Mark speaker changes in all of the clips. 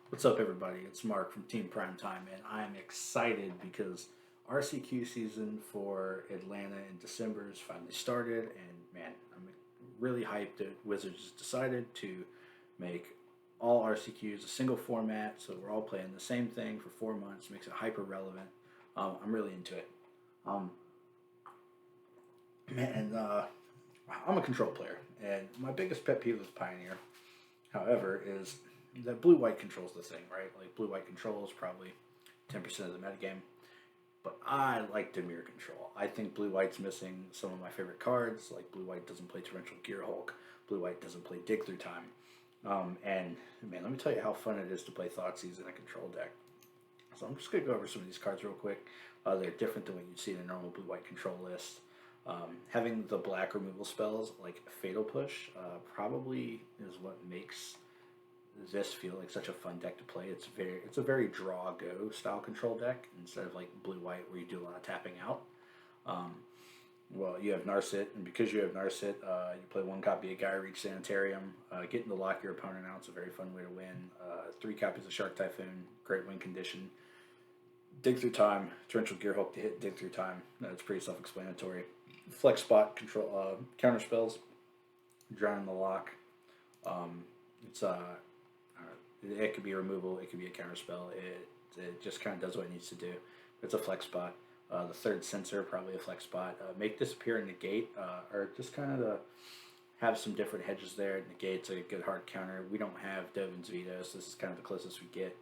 Speaker 1: What's up, everybody? It's Mark from Team Primetime, and I'm excited because RCQ season for Atlanta in December has finally started, and man, I'm really hyped that Wizards decided to make all RCQs a single format, so we're all playing the same thing for 4 months, makes it hyper relevant. I'm really into it. Um, man, I'm a control player, and my biggest pet peeve with Pioneer, however, is that blue white controls the thing, right? Like blue white control is probably 10% of the metagame. But I like Dimir Control. I think blue white's missing some of my favorite cards. Like blue white doesn't play Torrential Gearhulk. Blue white doesn't play Dig Through Time. And man, let me tell you how fun it is to play Thoughtseize in a control deck. So I'm just going to go over some of these cards real quick. They're different than what you'd see in a normal blue-white control list. Having the black removal spells like Fatal Push probably is what makes this feel like such a fun deck to play. It's a very draw go style control deck instead of like blue white where you do a lot of tapping out. Um, well, you have Narset, and because you have Narset, you play one copy of Geier Reach Sanitarium. Getting to lock your opponent out is a very fun way to win. 3 copies of Shark Typhoon, great win condition. Dig Through Time, Torrential Gearhulk to hit Dig Through Time. That's pretty self-explanatory. Flex Spot control counter spells, Drown in the Loch. It's it could be a removal, it could be a counter spell. It just kind of does what it needs to do. It's a flex spot. The third Censor, probably a flex spot. Make Disappear and Negate, or just kind of to have some different hedges there. Negate's a good hard counter. We don't have Dovin's Veto, so this is kind of the closest we get.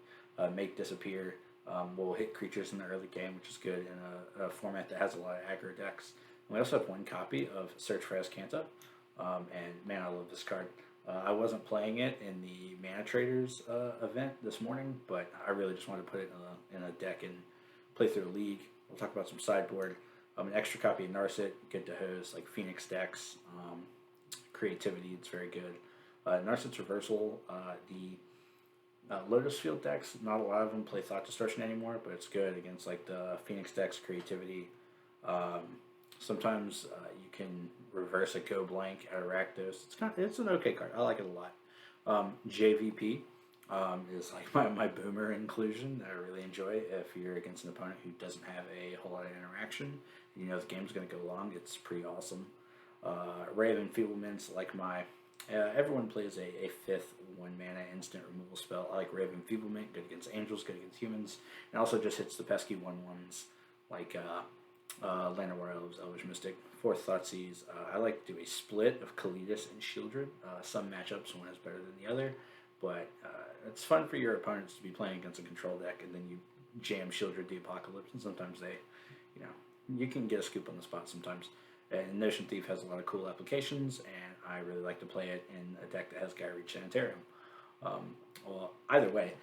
Speaker 1: Make Disappear. We'll hit creatures in the early game, which is good in a format that has a lot of aggro decks. And we also have one copy of Search for Azcanta, and man, I love this card. I wasn't playing it in the Mana Traders event this morning, but I really just wanted to put it in a deck and play through the league. We'll talk about some sideboard. An extra copy of Narset, good to host, like Phoenix decks. Creativity, it's very good. Narset's reversal, the Lotus Field decks, not a lot of them play Thought Distortion anymore, but it's good against like the Phoenix decks, creativity. Sometimes you can reverse a Go Blank at Rakdos. It's an okay card. I like it a lot. JVP is like my boomer inclusion that I really enjoy. If you're against an opponent who doesn't have a whole lot of interaction, you know the game's going to go long. It's pretty awesome. Ray of Enfeeblements, like my everyone plays a 5th 1-mana instant removal spell. I like Ray of Enfeeblement, good against angels, good against humans, and also just hits the pesky 1/1s like Llanowar Elves, Elvish Mystic. 4th Thoughtseize. I like to do a split of Kalidas and Sheoldred. Some matchups one is better than the other, but it's fun for your opponents to be playing against a control deck, and then you jam Sheoldred the Apocalypse, and sometimes they, you can get a scoop on the spot sometimes. And Notion Thief has a lot of cool applications, and I really like to play it in a deck that has Geier Reach Sanitarium. Well, either way,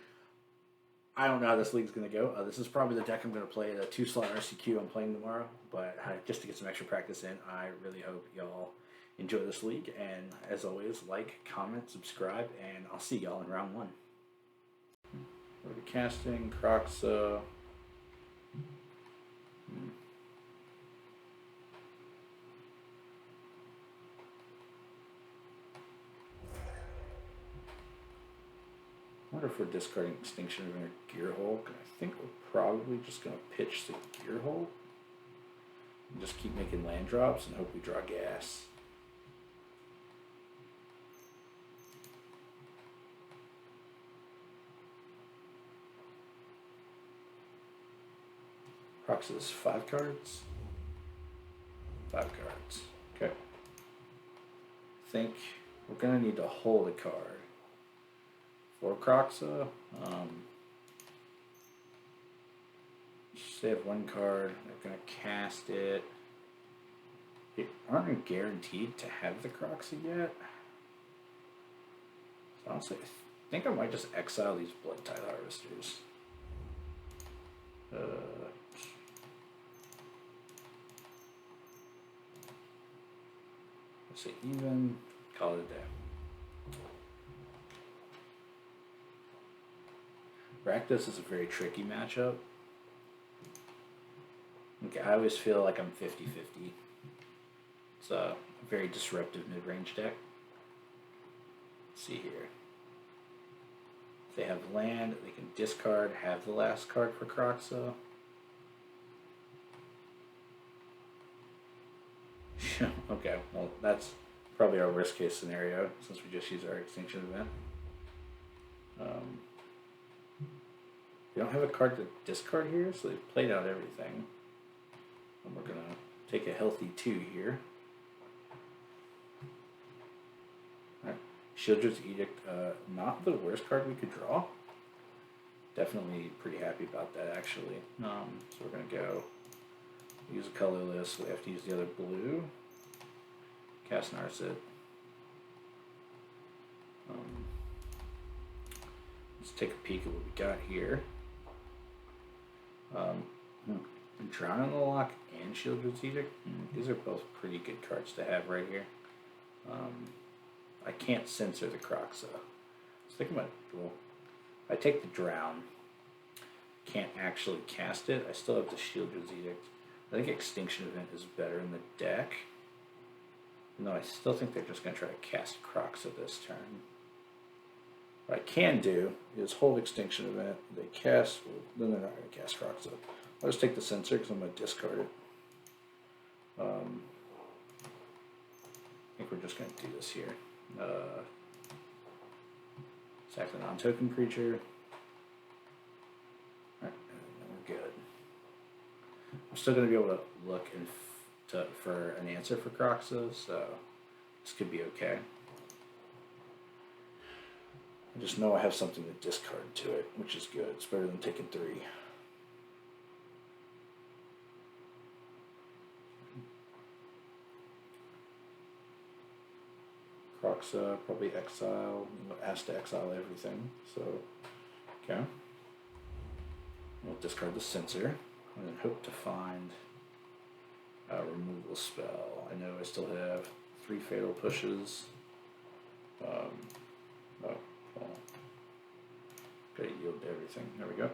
Speaker 1: I don't know how this league's going to go. This is probably the deck I'm going to play at a 2-slot RCQ I'm playing tomorrow, but just to get some extra practice in, I really hope y'all enjoy this league. And as always, like, comment, subscribe, and I'll see y'all in round 1. We're casting Croxa. I wonder if we're discarding Extinction Event or Gearhulk. I think we're probably just going to pitch the Gearhulk and just keep making land drops and hope we draw gas. Proxys 5 cards. 5 cards. Okay. I think we're going to need to hold a card. For Croxa, they have 1 card. They're going to cast it. They aren't guaranteed to have the Croxa yet. So honestly, I think I might just exile these Blood Tide Harvesters. Let's say even, call it a day. Rakdos is a very tricky matchup. Okay, I always feel like I'm 50-50. It's a very disruptive mid-range deck. Let's see here. If they have land, they can discard, have the last card for Kroxa. Okay, well that's probably our worst case scenario since we just used our Extinction Event. We don't have a card to discard here, so they've played out everything. And we're gonna take a healthy 2 here. Alright, Sheoldred's Edict, not the worst card we could draw. Definitely pretty happy about that actually. So we're gonna go use a colorless, so we have to use the other blue. Cast Narset. Let's take a peek at what we got here. Drown in the Loch and Sheoldred's Edict. These are both pretty good cards to have right here. I can't censor the Kroxa. I was thinking about, well, if I take the Drown, can't actually cast it. I still have the Sheoldred's Edict. I think Extinction Event is better in the deck. No, I still think they're just going to try to cast Kroxa this turn. What I can do is hold Extinction Event. They cast, well, then they're not going to cast Kroxa. I'll just take the Censor because I'm going to discard it. I think we're just going to do this here. Sack the non-token creature. Alright, and we're good. I'm still going to be able to look for an answer for Kroxa, so this could be okay. I just know I have something to discard to it, which is good. It's better than taking 3. Kroxa, probably exile, asked to exile everything, so, okay. We'll discard the Censor, and then hope to find a removal spell. I know I still have 3 Fatal Pushes. Gotta yield to everything. There we go.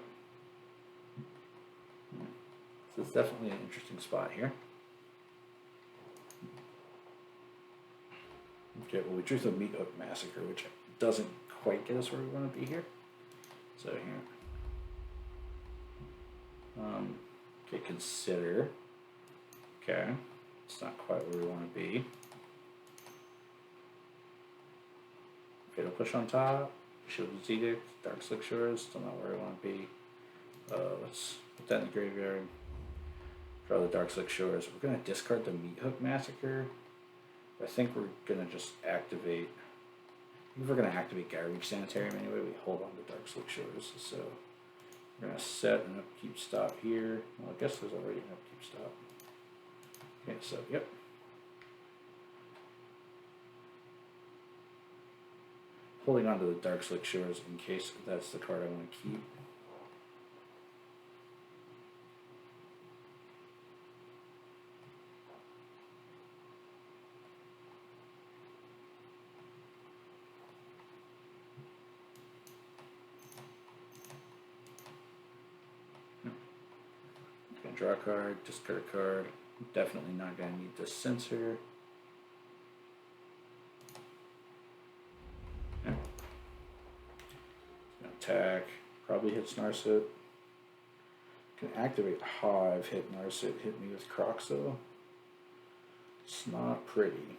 Speaker 1: So it's definitely an interesting spot here. Okay, well we drew the Meathook Massacre, which doesn't quite get us where we want to be here. So here. Okay, consider. Okay, it's not quite where we want to be. Fatal Push on top. Sheoldred's Edict, Darkslick Shores, still not where I want to be. Let's put that in the graveyard. Draw the Darkslick Shores. We're going to discard the Meathook Massacre. I think we're going to just activate. If we're going to activate Geier Sanitarium anyway, we hold on to Darkslick Shores. So we're going to set an upkeep stop here. Well, I guess there's already an upkeep stop. Okay, so yep. Holding on to the Darkslick Shores in case that's the card I want to keep. Gonna draw a card, discard a card. Definitely not gonna need the Censor. Attack, probably hits Narset. Can activate Hive, hit Narset, hit me with Kroxa. It's not pretty.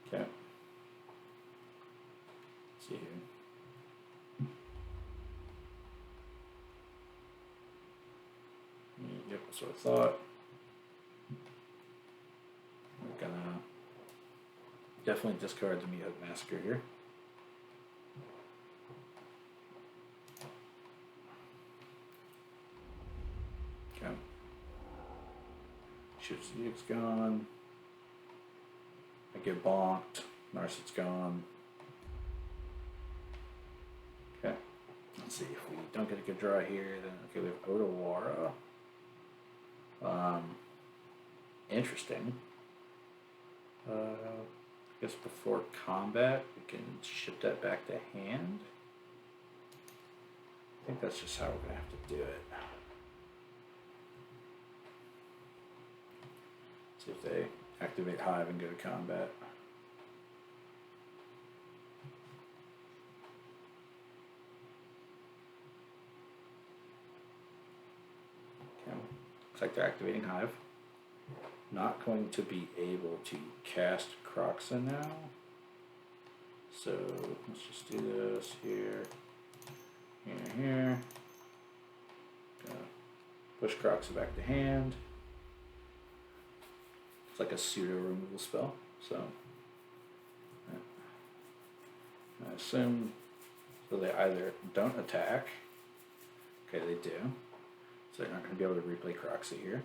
Speaker 1: Okay. Let's see here. Yep, that's what I thought. We're gonna definitely discard the Meathook Massacre here. Okay. Sheoldred's Edict's gone. I get bonked. Narset's gone. Okay. Let's see if we don't get a good draw here. Then okay, we have Otawara. Interesting. I guess before combat, we can ship that back to hand. I think that's just how we're going to have to do it. See if they activate Hive and go to combat. Looks like they're activating Hive. Not going to be able to cast Croxa now. So let's just do this here, here. Gonna push Croxa back to hand. It's like a pseudo removal spell. So I assume so they either don't attack. Okay, they do. So they're not going to be able to replay Croxa here.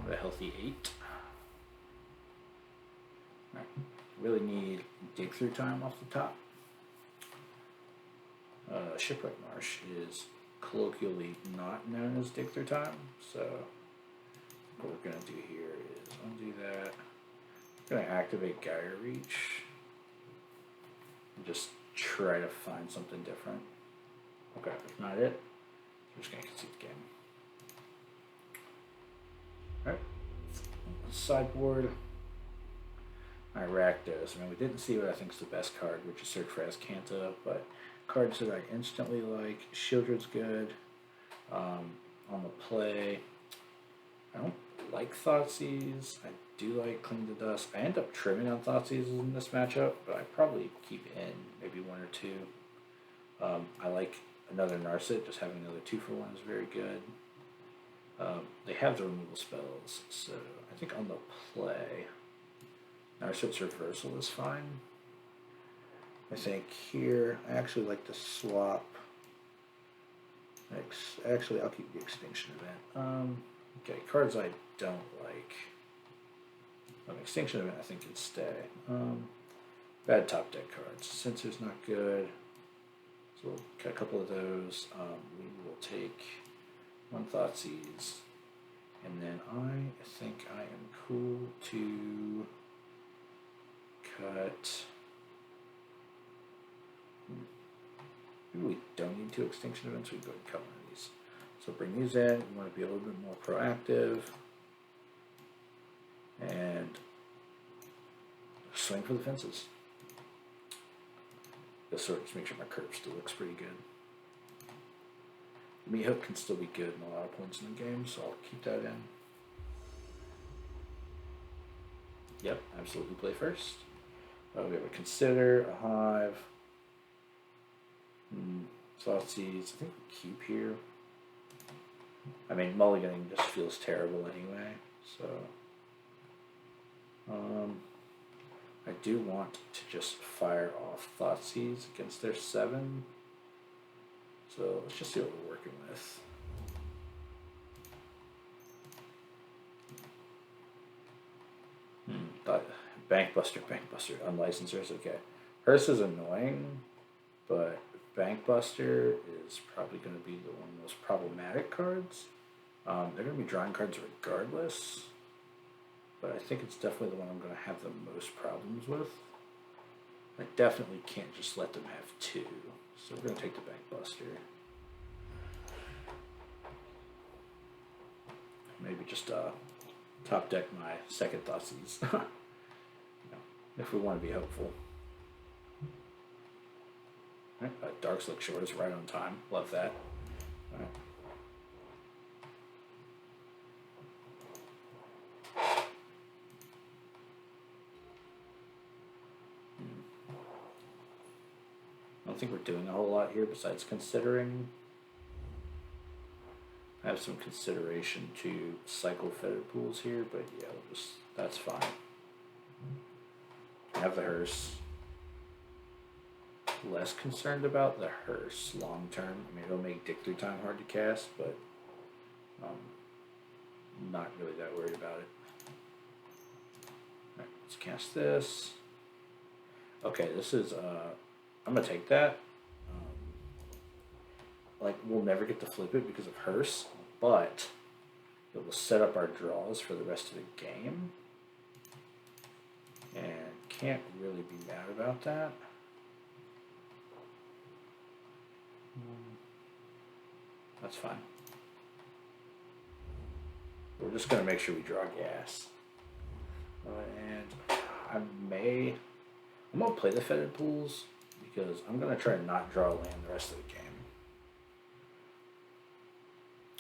Speaker 1: A healthy 8. Right. Really need dig through time off the top. Shipwreck Marsh is colloquially not known as dig through time, so what we're going to do here is undo that. I'm going to activate Geier Reach and just try to find something different. Okay, if not it, we're just going to concede the game. Alright, sideboard, my Rakdos. I mean, we didn't see what I think is the best card, which is Search for Azcanta, but cards that I instantly like. Sheoldred's good. On the play, I don't like Thoughtseize. I do like Cling to Dust. I end up trimming on Thoughtseizes in this matchup, but I probably keep in maybe 1 or 2. I like another Narset, just having another 2-for-1 is very good. They have the removal spells, so I think on the play, Narset's Reversal is fine. I think here, I actually like to swap. Actually, I'll keep the Extinction Event. Okay, cards I don't like. Extinction Event I think can stay. Bad top deck cards. Censor's not good. So we'll cut a couple of those. We will take 1 Thoughtseize, and then I think I am cool to cut. Maybe we don't need 2 Extinction Events, we can go ahead and cut 1 of these. So bring these in, we want to be a little bit more proactive, and swing for the fences. This sort of just make sure my curve still looks pretty good. Meathook can still be good in a lot of points in the game, so I'll keep that in. Yep, absolutely play first. We have a Consider, a Hive, Thoughtseize. I think we keep here. I mean, mulliganing just feels terrible anyway, so I do want to just fire off Thoughtseize against their 7. So let's just see what we're working with. Bankbuster, Unlicensors, okay. Hearse is annoying, but Bankbuster is probably going to be the one of the most problematic cards. They're going to be drawing cards regardless, but I think it's definitely the one I'm going to have the most problems with. I definitely can't just let them have 2. So we're going to take the Bankbuster. Maybe just top deck my second Thoughtseize. If we want to be hopeful. Right, Darkslick Shores right on time. Love that. All right. I don't think we're doing a whole lot here besides considering. I have some consideration to cycle Fetid Pools here, but yeah, that's fine. I have the Hearse. Less concerned about the Hearse long term. I mean, it'll make Dig Through Time hard to cast, but not really that worried about it. Alright, let's cast this. Okay, this is, I'm going to take that. Like, we'll never get to flip it because of Hearse, but it will set up our draws for the rest of the game. And can't really be mad about that. That's fine. We're just going to make sure we draw gas. And I may I'm going to play the Fetid Pools because I'm going to try to not draw land the rest of the game.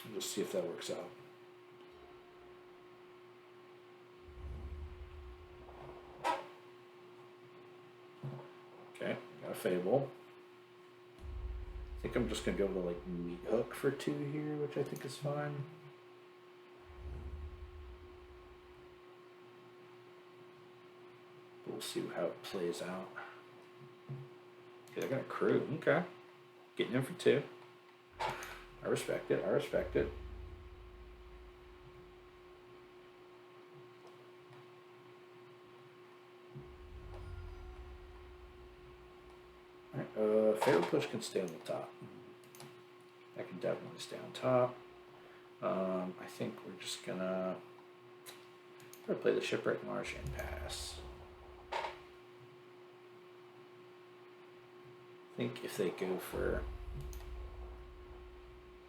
Speaker 1: And just see if that works out. Okay, got a Fable. I think I'm just going to go to like Meathook for 2 here, which I think is fine. We'll see how it plays out. Okay, they're going to crew. Okay. Getting in for 2. I respect it. I respect it. Alright, Fatal Push can stay on the top. That can definitely stay on top. I think we're just gonna play the Shipwreck Marsh and pass. I think if they go for...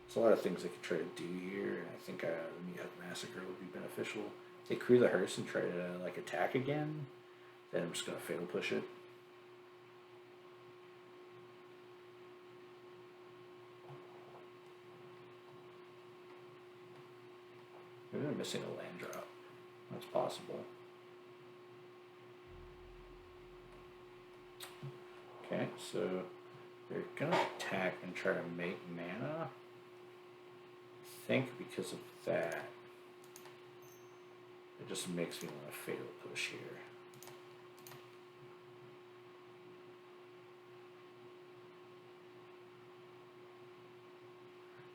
Speaker 1: There's a lot of things they could try to do here, and I think the Meathook Massacre would be beneficial. If they crew the hearse and try to like attack again, then I'm just gonna Fatal Push it. Maybe they're missing a land drop. That's possible. Okay, so they're gonna attack and try to make mana. I think because of that, it just makes me want to Fatal Push here.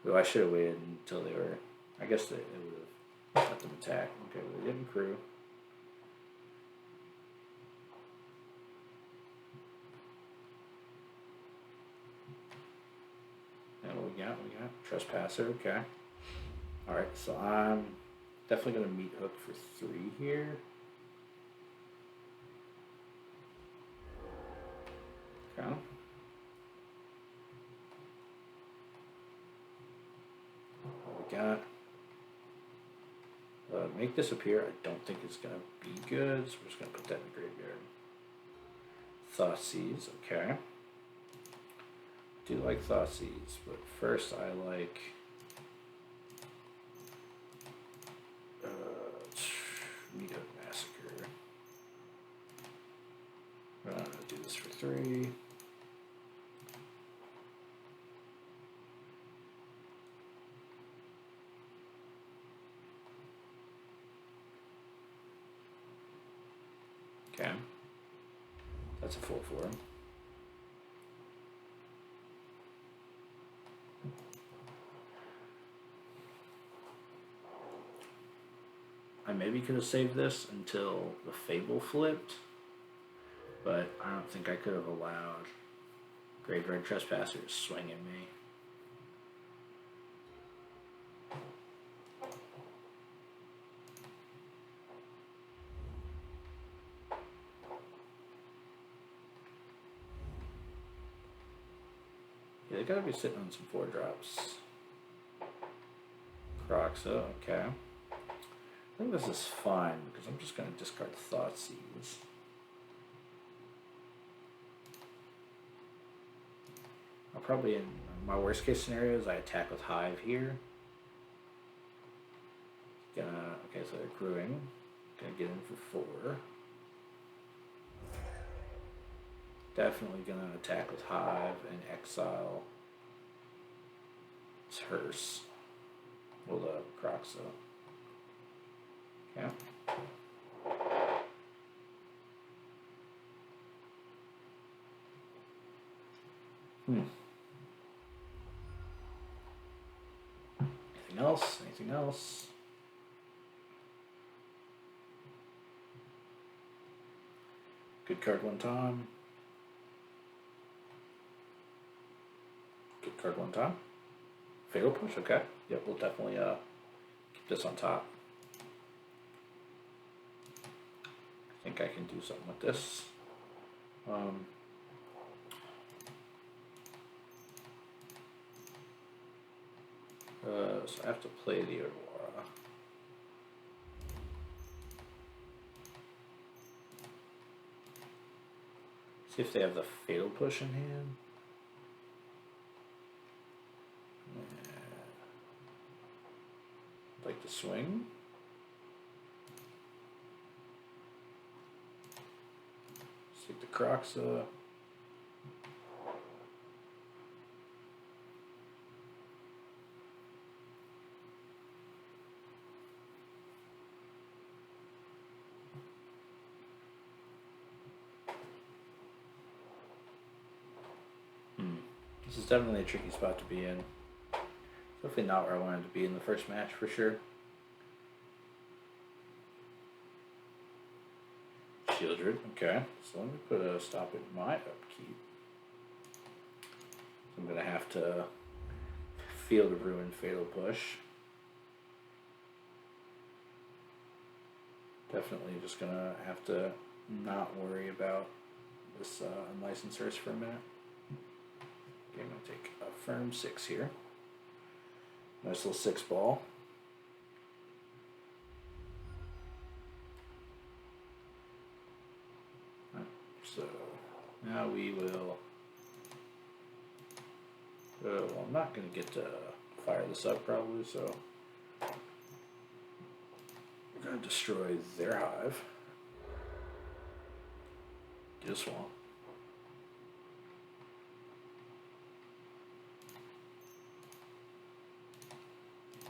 Speaker 1: Though I should have waited until they were. I guess they would have let them attack. Okay, well, they didn't crew. And what we got? Trespasser. Okay. All right, so I'm definitely gonna Meathook for 3 here. Okay. What we got? Make disappear. I don't think it's gonna be good, so we're just gonna put that in the graveyard. Thoughtseize. Okay. Do like Thoughtseize, but first I like Meathook Massacre. I'm gonna do this for 3. Okay. That's a 4/4. I maybe could have saved this until the Fable flipped, but I don't think I could have allowed Graveyard Trespasser to swing at me. Yeah, they gotta be sitting on some 4-drops. Croxa, okay. I think this is fine because I'm just going to discard Thoughtseize. I'll probably, in my worst case scenarios, I attack with Hive here. Okay, so they're crewing. Gonna get in for 4. Definitely gonna attack with Hive and exile. It's Hearse. Well, the Croxa. Yeah. Anything else? Anything else? Good card one time. Good card one time. Fatal Push, okay. Yep, we'll definitely keep this on top. I think I can do something with this. So I have to play the Otawara. See if they have the Fatal Push in hand. I'd like to swing. Let's take the Croxa. This is definitely a tricky spot to be in. Definitely not where I wanted to be in the first match for sure. Sheoldred, okay. So let me put a stop at my upkeep. I'm going to have to Field of Ruin Fatal Push. Definitely just going to have to not worry about this unlicensed Earth for a minute. Okay, I'm going to take a firm 6 here. Nice little 6 ball. So now we will. Well, I'm not going to get to fire this up probably, so we're going to destroy their hive. Get a swamp.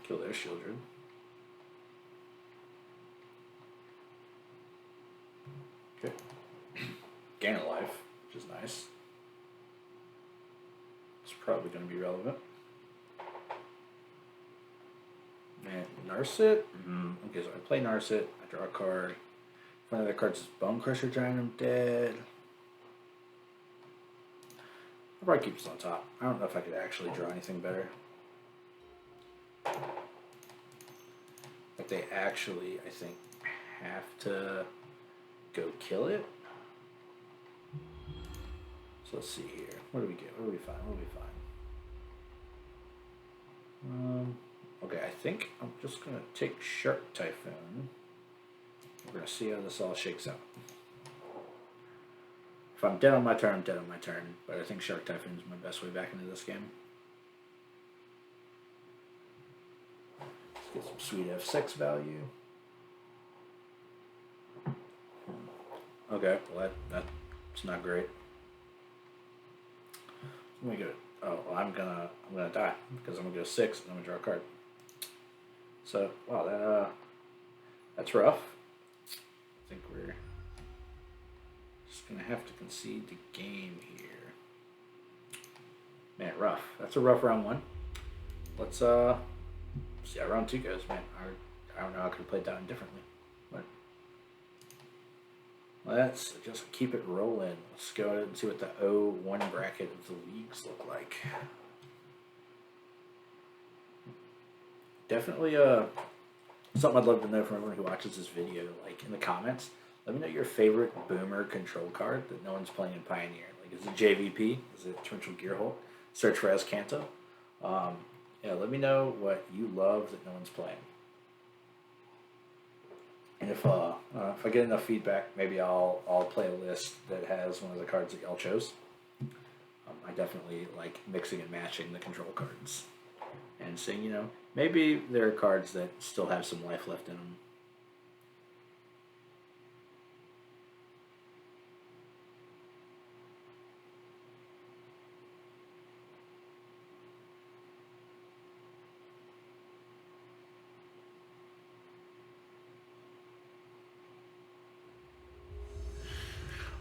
Speaker 1: Kill their Sheoldred. Okay. Gain a life, which is nice. It's probably going to be relevant. And Narset. Okay, so I play Narset. I draw a card. One of the cards is Bone Crusher Giant. I'm dead. I'll probably keep this on top. I don't know if I could actually draw anything better. Like they actually, I think, have to go kill it. So let's see here. What do we get? What do we find? What do we find? Okay, I think I'm just gonna take Shark Typhoon. We're gonna see how this all shakes out. If I'm dead on my turn, I'm dead on my turn. But I think Shark Typhoon is my best way back into this game. Let's get some sweet F6 value. Okay, well that's not great. Let me go. Oh, well, I'm gonna die because I'm gonna go 6 and I'm gonna draw a card. So wow, that's rough. I think we're just gonna have to concede the game here. Man, rough. That's a rough round 1. Let's see how round 2 goes. Man, I don't know how I could have played that one differently. But let's just keep it rolling. Let's go ahead and see what the 0-1 bracket of the leagues look like. Definitely something I'd love to know from everyone who watches this video. Like in the comments, let me know your favorite boomer control card that no one's playing in Pioneer. Like, is it JVP? Is it Torrential Gearhulk? Search for Azcanta. Yeah, let me know what you love that no one's playing. And if I get enough feedback, maybe I'll play a list that has one of the cards that y'all chose. I definitely like mixing and matching the control cards and seeing, you know, maybe there are cards that still have some life left in them.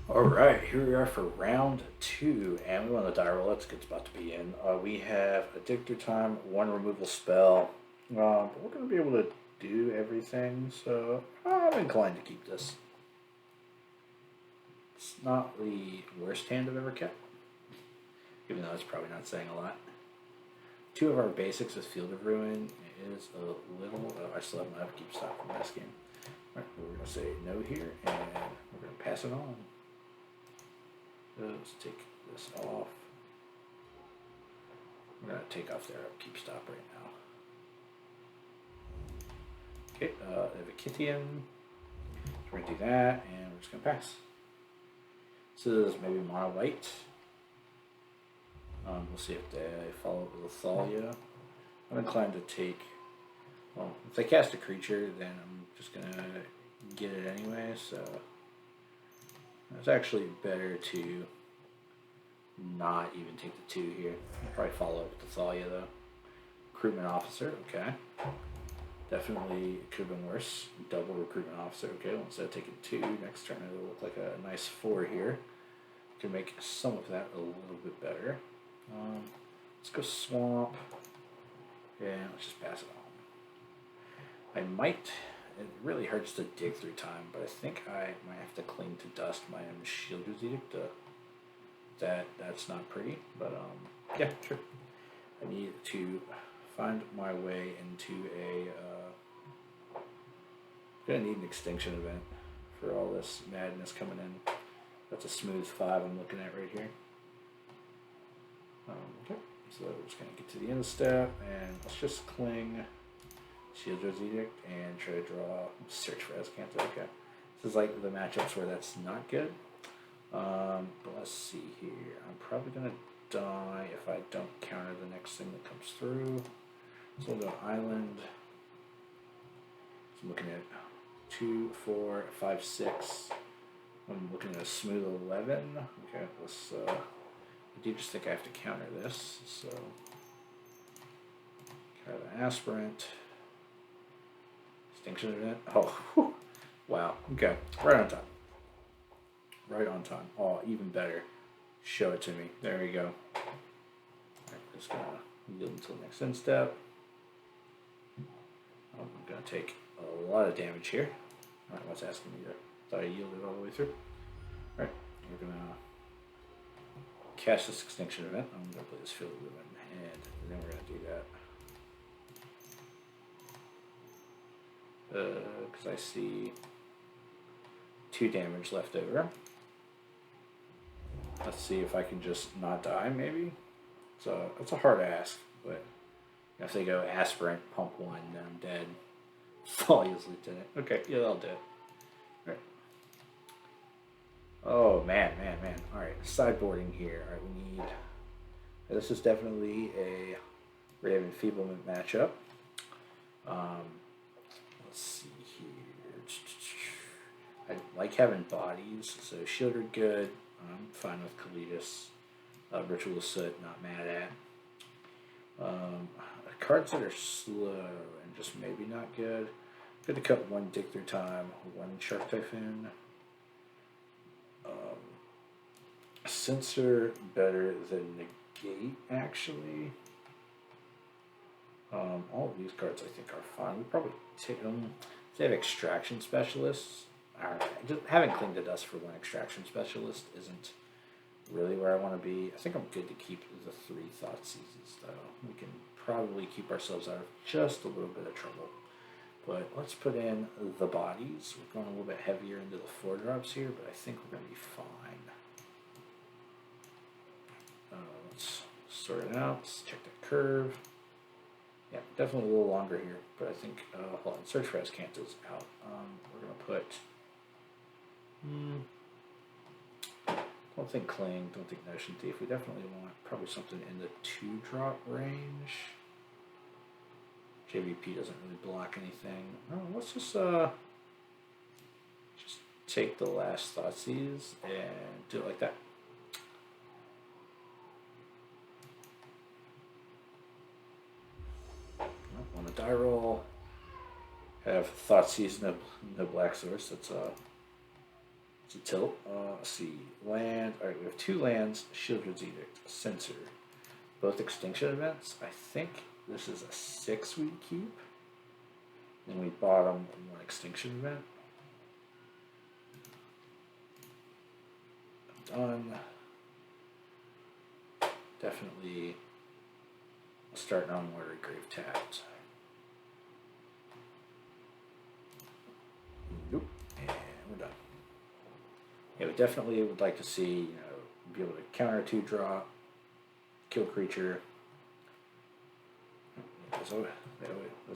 Speaker 1: Alright, here we are for round 2, and we want the die roll. That's a good spot to be in. We have Addictor Time, 1 removal spell, but we're going to be able to do everything, so I'm inclined to keep this. It's not the worst hand I've ever kept, even though it's probably not saying a lot. 2 of our basics with Field of Ruin is a little... I still have my upkeep stop from last game. Alright, we're going to say no here, and we're going to pass it on. Let's take this off. We're going to take off their upkeep stop right now. Okay, Evicitium. We're going to do that, and we're just going to pass. So this is maybe mono white. We'll see if they follow up with Thalia. I'm inclined to take. Well, if they cast a creature, then I'm just gonna get it anyway. So it's actually better to not even take the 2 here. I'll probably follow up with the Thalia though. Recruitment officer, okay. Definitely it could have been worse. Double recruitment officer, okay. Well, instead of taking 2, next turn it'll look like a nice 4 here. Can make some of that a little bit better. Let's go swamp. And let's just pass it on. I might. It really hurts to dig through time, but I think I might have to cling to dust my own Sheoldred's Edict. That's not pretty, but yeah, sure. I need to find my way into a. Gonna need an extinction event for all this madness coming in. That's a smooth 5 I'm looking at right here. Okay, so we're just gonna get to the end step, and let's just cling Sheoldred's Edict and try to draw, search for Azcanta. Okay, this is like the matchups where that's not good. But let's see here. I'm probably gonna die if I don't counter the next thing that comes through. So we'll go island. So I'm looking at 2, 4, 5, 6. I'm looking at a smooth 11. Okay, let's. I do just think I have to counter this. So counter the aspirant. Extinction event. Oh, whew. Wow. Okay, right on time. Right on time. Oh, even better. Show it to me. There we go. Alright, just gonna yield until the next end step. I'm gonna take a lot of damage here. Alright, what's asking me to? Thought I yielded all the way through. Alright, we're gonna cast this extinction event. I'm gonna play this field of ruin, and then we're gonna do that. Because I see 2 damage left over. Let's see if I can just not die, maybe. So it's a hard ask, but if they go aspirant, pump 1, then I'm dead. Thalia's lieutenant. Okay, yeah, that'll do it. Alright. Oh man. Alright, sideboarding here. Alright, we need. This is definitely a Ray of Enfeeblement matchup. Let's see here. I like having bodies, so Sheoldred good. I'm fine with Kalidas. Ritual of Soot, not mad at. Cards that are slow and just maybe not good. Good to cut 1 dig through time, 1 Shark Typhoon. Censor better than Negate, actually. All of these cards I think are fine. We probably take them. If they have Extraction Specialists. Just having Cling to Dust for 1 Extraction Specialist isn't really where I want to be. I think I'm good to keep the 3 Thoughtseizes, though. We can probably keep ourselves out of just a little bit of trouble. But let's put in the bodies. We're going a little bit heavier into the 4 drops here, but I think we're going to be fine. Let's sort it out. Let's check the curve. Yeah, definitely a little longer here, but I think, hold on, Search for Azcanta's out. We're going to put, don't think Cling, don't think Notion Thief. We definitely want probably something in the 2-drop range. JVP doesn't really block anything. Oh, let's just take the last Thoughtseize and do it like that. On the die roll, have Thoughtseize, no black source. It's a tilt. Let's see, land. All right, we have 2 lands. Sheoldred's Edict, Censor, both extinction events. I think this is a 6 we keep, and we bottom 1 extinction event. Done. Definitely starting on Watery Grave tapped. Nope, and we're done. Yeah, we definitely would like to see, be able to counter a 2-drop, kill creature. There's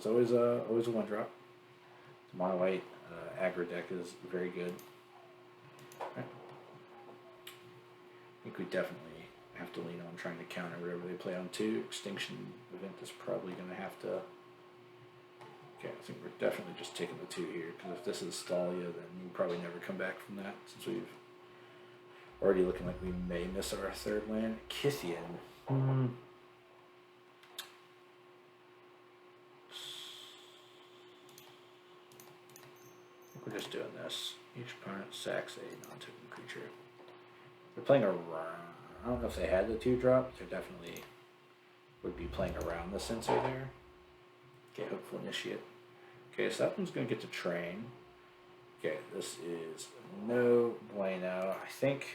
Speaker 1: always a 1-drop. The mono white aggro deck is very good. Right. think we definitely have to lean on trying to counter whatever they play on 2. Extinction Event is probably going to have to... Okay, I think we're definitely just taking the 2 here, because if this is Thalia, then we'll probably never come back from that, since we've already looking like we may miss our 3rd land. Kithian. I think we're just doing this. Each opponent sacks a non-token creature. They're playing around. I don't know if they had the 2-drop. They definitely would be playing around the Censor there. Okay, Hopeful Initiate. Okay, so that one's going to get to train. Okay, this is no bueno. I think,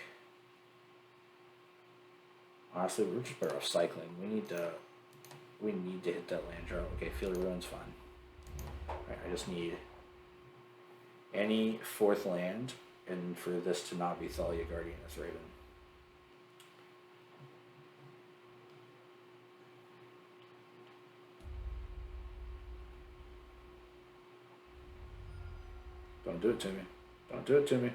Speaker 1: honestly, we're just better off cycling. We need to hit that land drop. Okay, Field of Ruin's fine. Alright, I just need any 4th land, and for this to not be Thalia Guardian as Raven. Don't do it to me. Don't do it to me.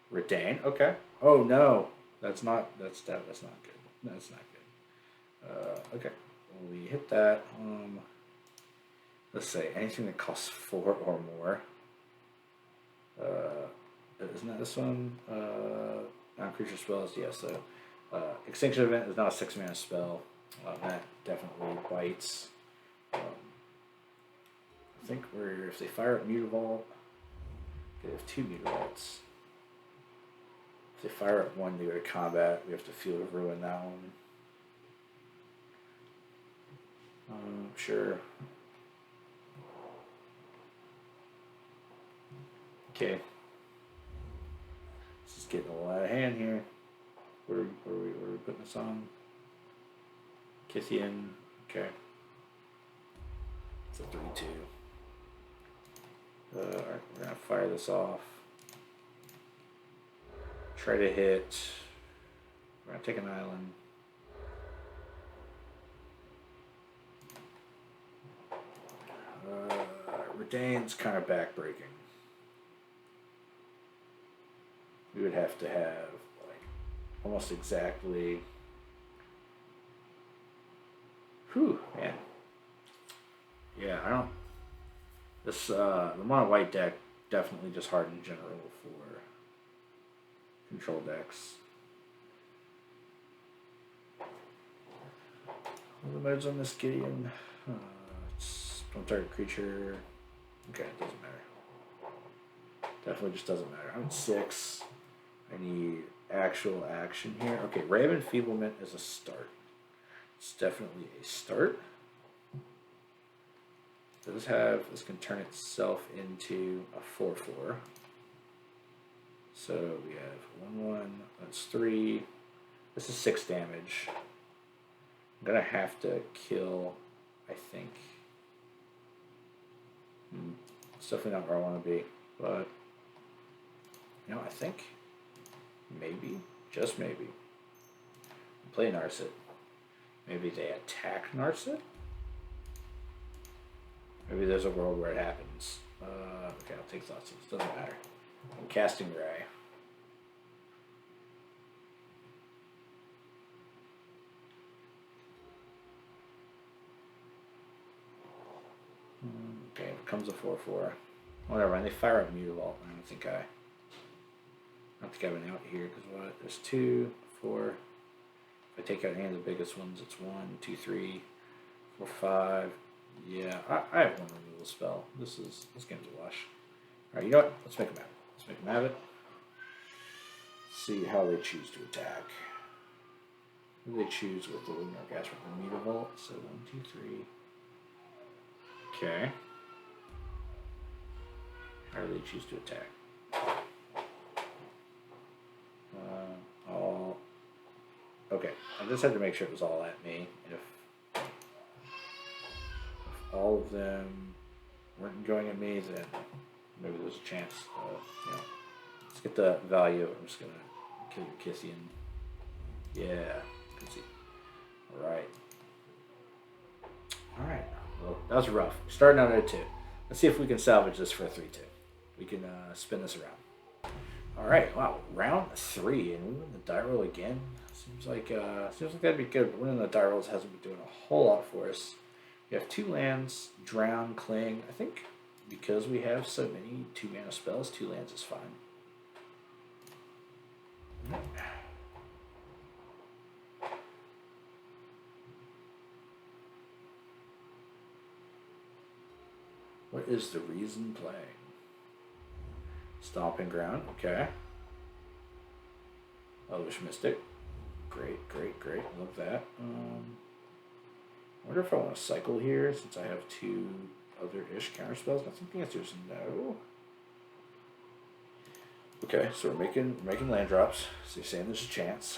Speaker 1: Retain? Okay. Oh no. That's not good. That's not good. Okay. We hit that. Let's say anything that costs 4 or more. Isn't that this one? Non-creature spells, yeah, so Extinction Event is not a 6-mana spell. That definitely bites. I think if they fire up Mutavault, they have 2 Mutavaults. If they fire up 1 to go to combat, we have to Field of Ruin that one. Sure. Okay. This is getting a lot of hand here. Where are we putting this on? Kithian. Okay. It's a 3/2. Alright, we're gonna fire this off. Try to hit. We're gonna take an island. Redain's kind of backbreaking. We would have to have like almost exactly. Whew, man. Yeah, I don't. This the mono white deck definitely just hard in general for control decks. What are the modes on this Gideon? It's don't target creature. Okay, it doesn't matter. Definitely just doesn't matter. I'm at 6. I need actual action here. Okay, Raven Feeblement is a start. It's definitely a start. This can turn itself into a 4/4. So we have 1/1, that's 3. This is 6 damage. I'm gonna have to kill, I think. It's definitely not where I want to be, but you know, I think maybe, just maybe, play Narset. Maybe they attack Narset. Maybe there's a world where it happens. Okay, I'll take Thoughtseize. Doesn't matter. I'm casting Mire. Okay, it becomes a 4/4. Whatever. And they fire up Mutavault. I don't think I have an out here because what? There's 2, 4. If I take out any of the biggest ones, it's 1, 2, 3, 4, 5. Yeah, I have 1 removal spell. This game's a wash. Alright, you know what? Let's make them have it. Let's make them have it. See how they choose to attack. What do they choose with the Winged Orgasm with the Mutavault? So 1, 2, 3. Okay. How do they choose to attack? All. Okay, I just had to make sure it was all at me. If all of them weren't going at me, then maybe there's a chance. You know, let's get the value. I'm just gonna kill your Kithian. Yeah, good see. All right. All right. Well, that was rough. Starting out at 2. Let's see if we can salvage this for a 3/2. We can spin this around. All right, wow, round 3, and we win the die roll again. Seems like that'd be good, but winning the die rolls hasn't been doing a whole lot for us. We have 2 lands, Drown, Cling. I think because we have so many 2-mana spells, 2 lands is fine. What is the reason playing? Stomping Ground, okay. Elvish Mystic. Great, great, great. Love that. I wonder if I want to cycle here since I have 2 other-ish counter spells. I think the answer is no. Okay, so we're making land drops. So you're saying there's a chance.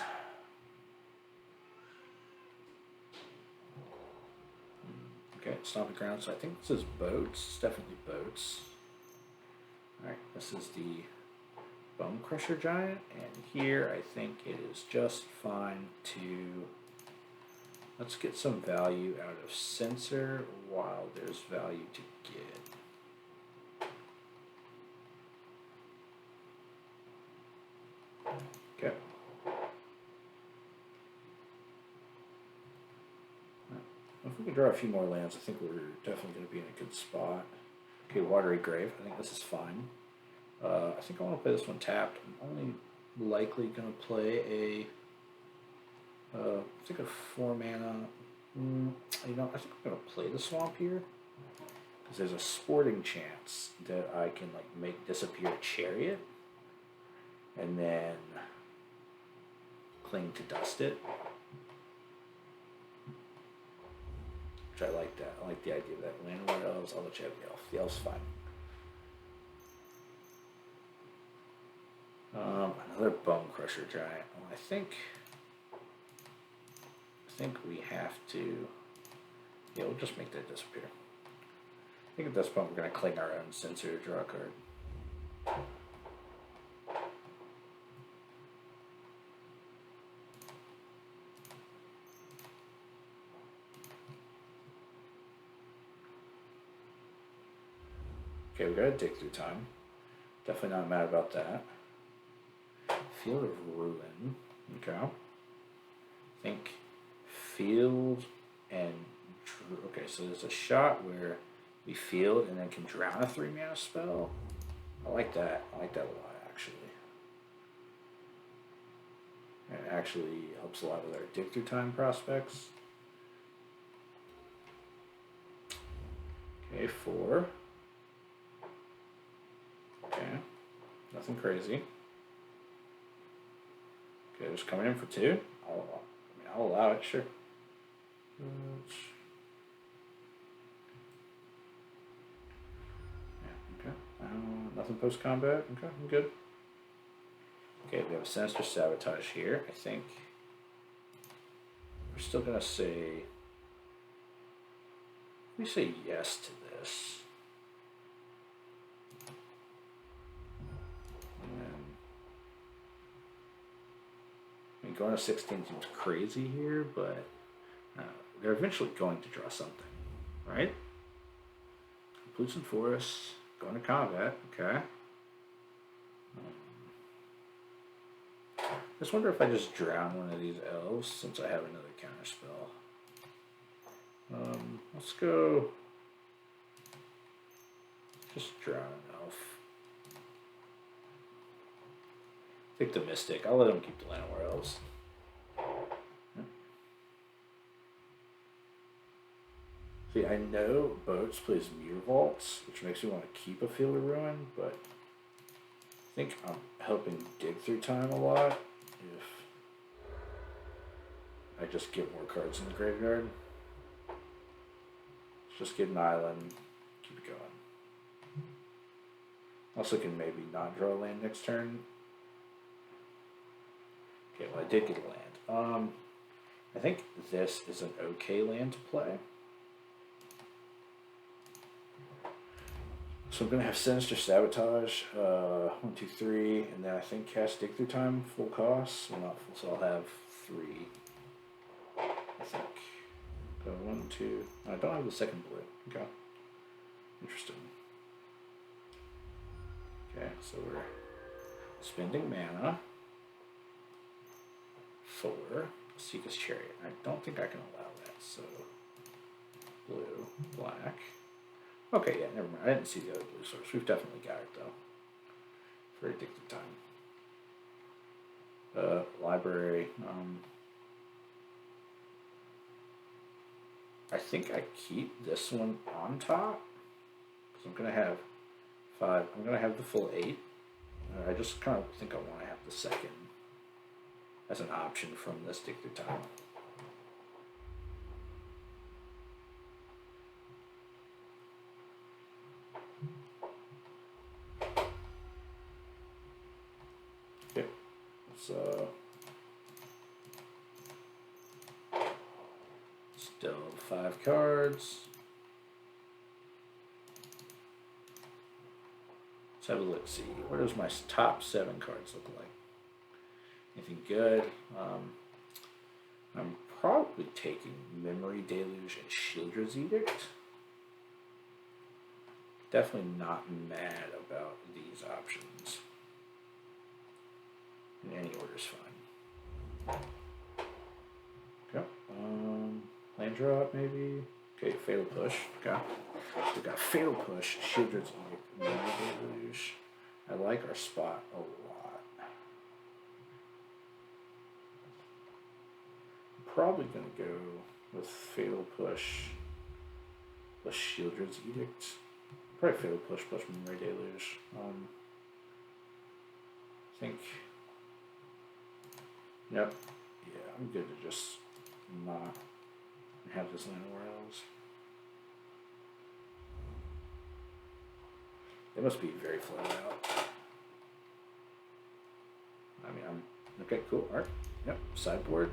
Speaker 1: Okay, Stomping Ground. So I think this is boats. It's definitely boats. Alright, this is the Bone Crusher Giant, and here I think it is just fine to, let's get some value out of Censor while there's value to get. Okay. If we can draw a few more lands, I think we're definitely going to be in a good spot. Okay, Watery Grave. I think this is fine. I think I want to play this one tapped. I'm only likely going to play I think a 4-mana. You know, I think I'm going to play the Swamp here because there's a sporting chance that I can like make disappear Chariot and then Cling to dust it. Which I like that. I like the idea of that. Land White Elves, I'll let you have the elf. The elf's fine. Another Bone Crusher Giant. Well, I think we have to. Yeah, we'll just make that disappear. I think at this point we're going to cling our own Censor to draw a card. Okay, we got to dig through time. Definitely not mad about that. Field of Ruin. Okay. I think Field and okay, so there's a shot where we field and then can drown a 3-mana spell. I like that. I like that a lot, actually. And it actually helps a lot with our dig through time prospects. Okay, 4. Okay, nothing crazy. Okay, just coming in for 2. I'll allow it, sure. Yeah, okay. Nothing post combat. Okay, I'm good. Okay, we have a Sinister Sabotage here. I think we're still gonna say. Let me say yes to this. Going to 16 seems crazy here, but they're eventually going to draw something, right? Complete some forests, going to combat, okay. Just wonder if I just drown one of these elves since I have another counter spell. Let's go. Just drown an elf. Take the Mystic. I'll let him keep the Llanowar Elves. See, I know Boats plays Mirror Vaults, which makes me want to keep a Field of Ruin, but I think I'm helping dig through time a lot if I just get more cards in the graveyard. Just get an island, keep it going. Also can maybe not draw a land next turn. Okay, well I did get a land. I think this is an okay land to play. So I'm going to have Sinister Sabotage, 1, 2, 3, and then I think cast Dig Through Time, full cost. Well, not full, so I'll have 3. I think. 1, 2. I don't have the second blue. Okay. Interesting. Okay, so we're spending mana for Seeker's Chariot. I don't think I can allow that, so blue, black. Okay, yeah, never mind. I didn't see the other blue source. We've definitely got it, though. For Addicted Time. Library. I think I keep this one on top. Because I'm going to have 5. I'm going to have the full 8. I just kind of think I want to have the second as an option from this Addicted Time. Still 5 cards. Let's have a look. See, what does my top 7 cards look like? Anything good? I'm probably taking Memory Deluge and Sheoldred's Edict. Definitely not mad about these options. In any order is fine. Okay. Land drop maybe. Okay, Fatal Push. Okay. We've got Fatal Push, Sheoldred's Edict, Memory Deluge. I like our spot a lot. I'm probably gonna go with Fatal Push plus Sheoldred's Edict. Probably Fatal Push plus Memory Deluge. I think. Yep. Yeah, I'm good to just not have this land anywhere else. They must be very flooded out. I mean, okay, cool. Alright. Yep, sideboard.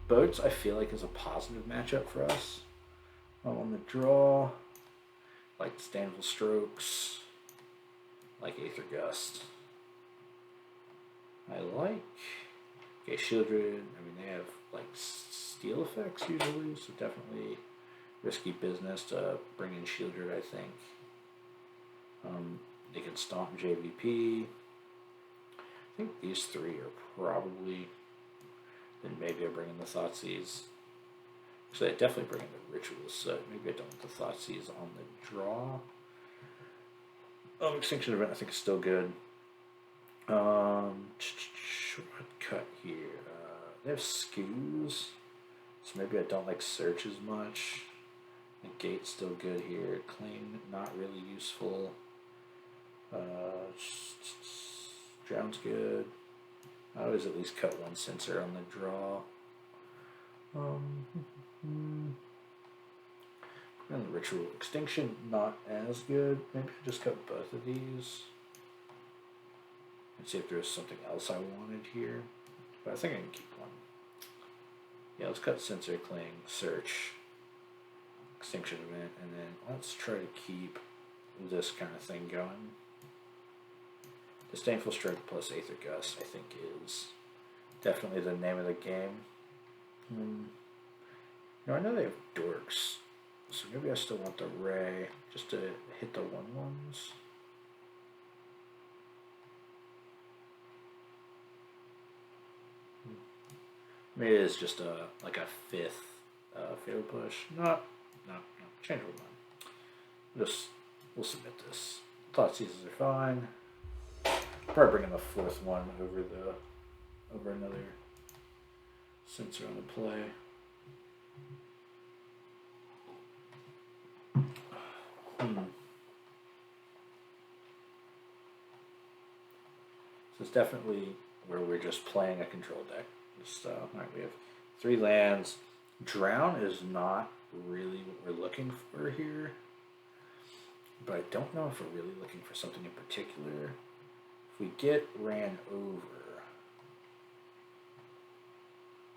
Speaker 1: Boats, I feel like, is a positive matchup for us. On the draw, like Disdainful Strokes, like Aether Gust. I like. Okay, Sheoldred, I mean, they have like steel effects usually, so definitely risky business to bring in Sheoldred, I think. They can stomp JVP. I think these 3 are probably, then maybe I bring in the Thoughtseize. So I definitely bring in the Rituals, so maybe I don't want the Thoughtseize on the draw. Extinction Event I think is still good. Shortcut here. They have Skews, so maybe I don't like Search as much. Negate still good here. Claim not really useful. Drown's good. I always at least cut 1 Censor on the draw. And the Ritual Extinction not as good. Maybe I just cut both of these. And see if there's something else I wanted here. But I think I can keep 1. Yeah, let's cut Censor, Cling, Search, Extinction Event, and then let's try to keep this kind of thing going. Disdainful Stroke plus Aether Gust, I think, is definitely the name of the game. I know they have Dorks, so maybe I still want the Ray just to hit the 1/1s. Maybe it is just like a 5th Fatal Push. No, change my mind. We'll submit this. Thoughtseizes are fine. Probably bringing the 4th one over another Censor on the play. So it's definitely where we're just playing a control deck. Alright, we have 3 lands. Drown is not really what we're looking for here. But I don't know if we're really looking for something in particular. If we get ran over,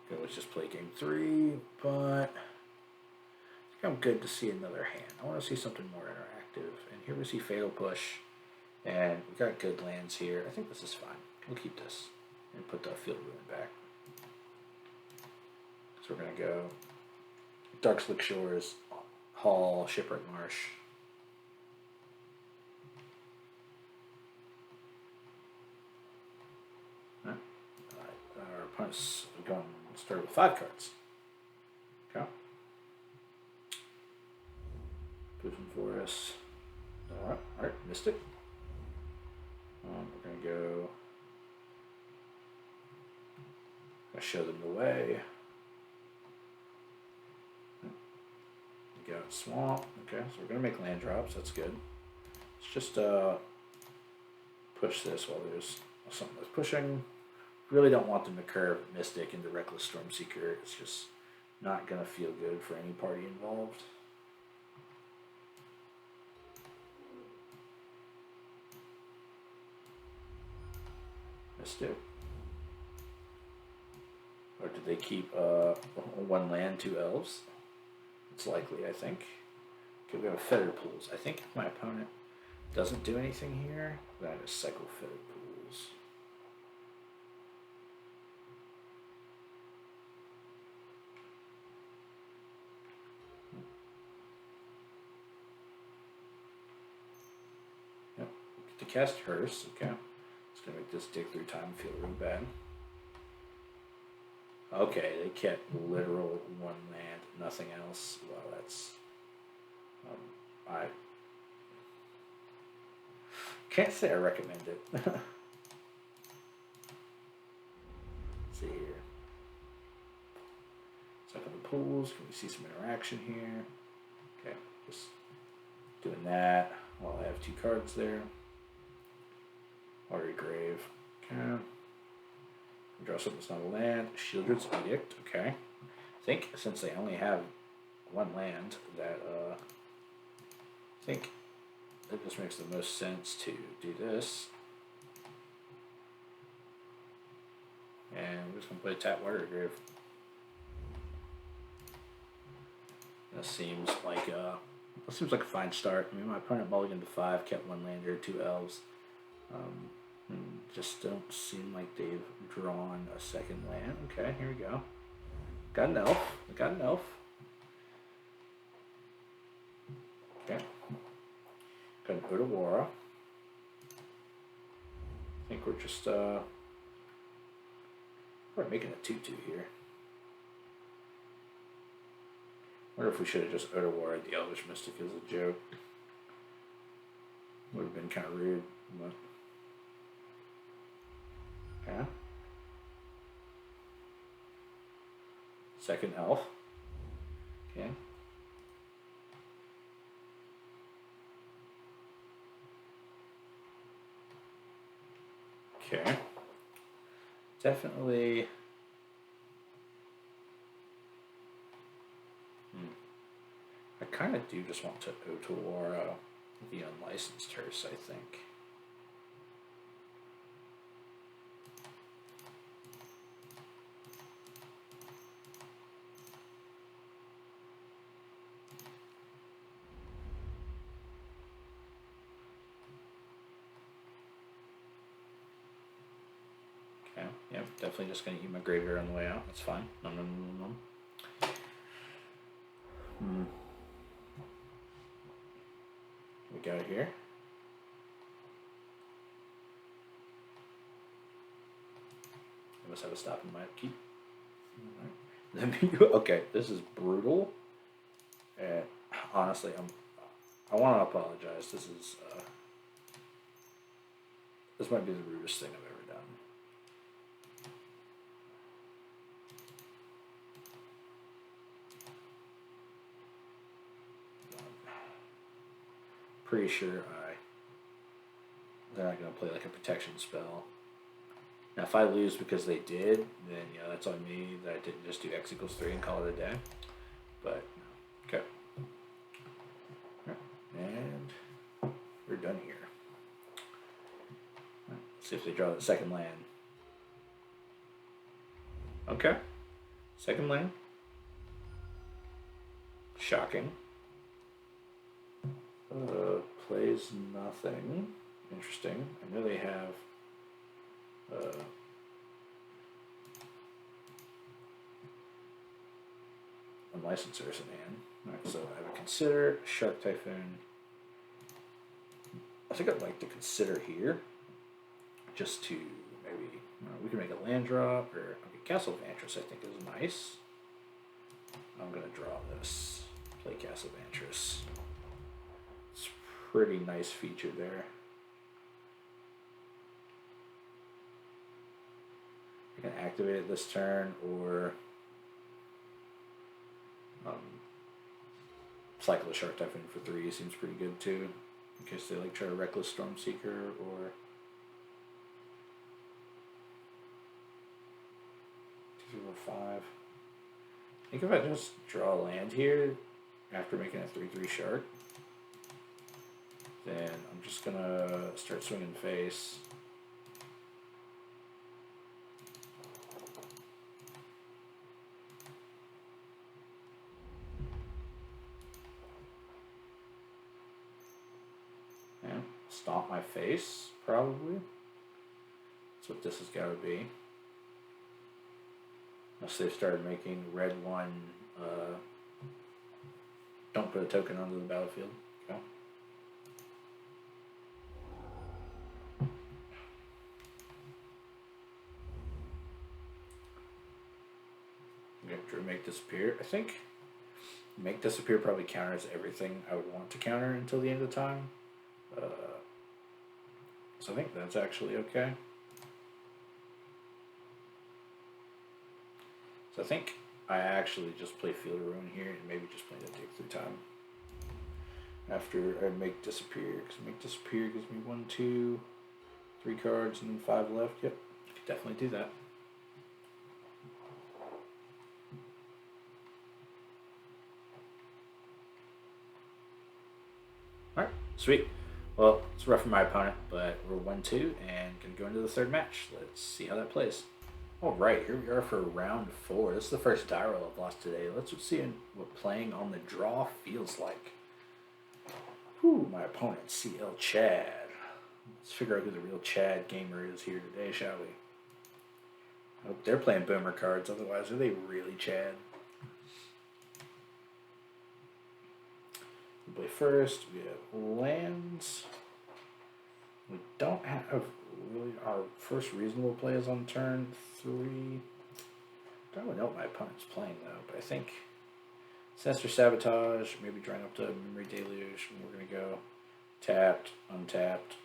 Speaker 1: okay, let's just play game 3, but I think I'm good to see another hand. I want to see something more interactive. And here we see Fatal Push, and we've got good lands here. I think this is fine. We'll keep this and put the Field Ruin back. So we're going to go Darkslick Shores, Hall, Shipwreck Marsh. opponent's going to start with 5 cards. Okay. Poison Forest. Alright, missed it. We're going to go. I show them the way. We got Swamp. Okay, so we're going to make land drops. That's good. Let's just push this while there's something that's pushing. Really don't want them to curve Mystic into Reckless Stormseeker. It's just not going to feel good for any party involved. Missed it. Or did they keep 1 land, 2 elves? It's likely, I think. Okay, we have Fetid Pools. I think if my opponent doesn't do anything here, then I just cycle Fetid Pools. Yep, get to cast Hearse. Okay, it's gonna make this dig through time feel real bad. Okay, they kept literal 1 land, nothing else. Well, that's I can't say I recommend it. Let's see here. Second the pools. Can we see some interaction here? Okay, just doing that while I have 2 cards there. Watery Grave. Okay. Draw something that's not a land. Sheoldred's Edict. Okay. I think since they only have 1 land, that I think it just makes the most sense to do this. And we're just gonna play tap Watery Grave. That seems like a fine start. I mean, my opponent mulliganed to 5, kept 1 lander, 2 elves. Just don't seem like they've drawn a 2nd land. Okay, here we go. Got an elf. I got an elf. Okay. Got an Otawara. I think we're just we're making a 2/2 here. Wonder if we should have just Otawara the Elvish Mystic as a joke. Would have been kind of rude, but. Okay. 2nd elf. Okay. Okay. Definitely. I kind of do just want to Otawara the Unlicensed Hearse, I think. Yeah, definitely just going to eat my graveyard on the way out. That's fine. No. We got it here. I must have a stop in my upkeep. Right. Okay, this is brutal. And honestly, I want to apologize. This might be the rudest thing I've ever done. Pretty sure they're not going to play like a protection spell. Now, if I lose because they did, then that's on me that I didn't just do X = 3 and call it a day. But okay, and we're done here. Let's see if they draw the 2nd land. Okay, 2nd land. Shocking. Plays nothing. Interesting. I know they have Unlicensed Hearse in hand. Alright, so I would consider Shark Typhoon. I think I'd like to consider here, just to maybe We can make a land drop, or okay, Castle Vantress I think is nice. I'm gonna draw this. Play Castle Vantress. It's a pretty nice feature there. I can activate it this turn, or cycle the Shark Typhoon for 3 seems pretty good too. In case they like try to Reckless Stormseeker or 2 or 5. I think if I just draw a land here after making a 3/3 shark, then I'm just gonna start swinging face. Stomp my face, probably. That's what this has got to be. Unless they've started making red 1, don't put a token onto the battlefield. Okay. I'm going to make disappear. I think make disappear probably counters everything I would want to counter until the end of the time. So I think that's actually okay. So I think I actually just play Field of Ruin here and maybe just play that Dig Through Time. After I make disappear, because make disappear gives me 1, 2, 3 cards and then 5 left. Yep, I could definitely do that. Alright, sweet. Well, it's rough for my opponent, but we're 1-2 and gonna go into the third match. Let's see how that plays. Alright, here we are for round 4. This is the first die roll I've lost today. Let's see what playing on the draw feels like. Whew, my opponent, CL Chad. Let's figure out who the real Chad gamer is here today, shall we? I hope they're playing boomer cards, otherwise are they really Chad? We play first, we have lands. We don't have really, our first reasonable play is on turn 3. I don't really know what my opponent's playing though, but I think Sinister Sabotage, maybe drawing up to Memory Deluge, and we're going to go tapped, untapped.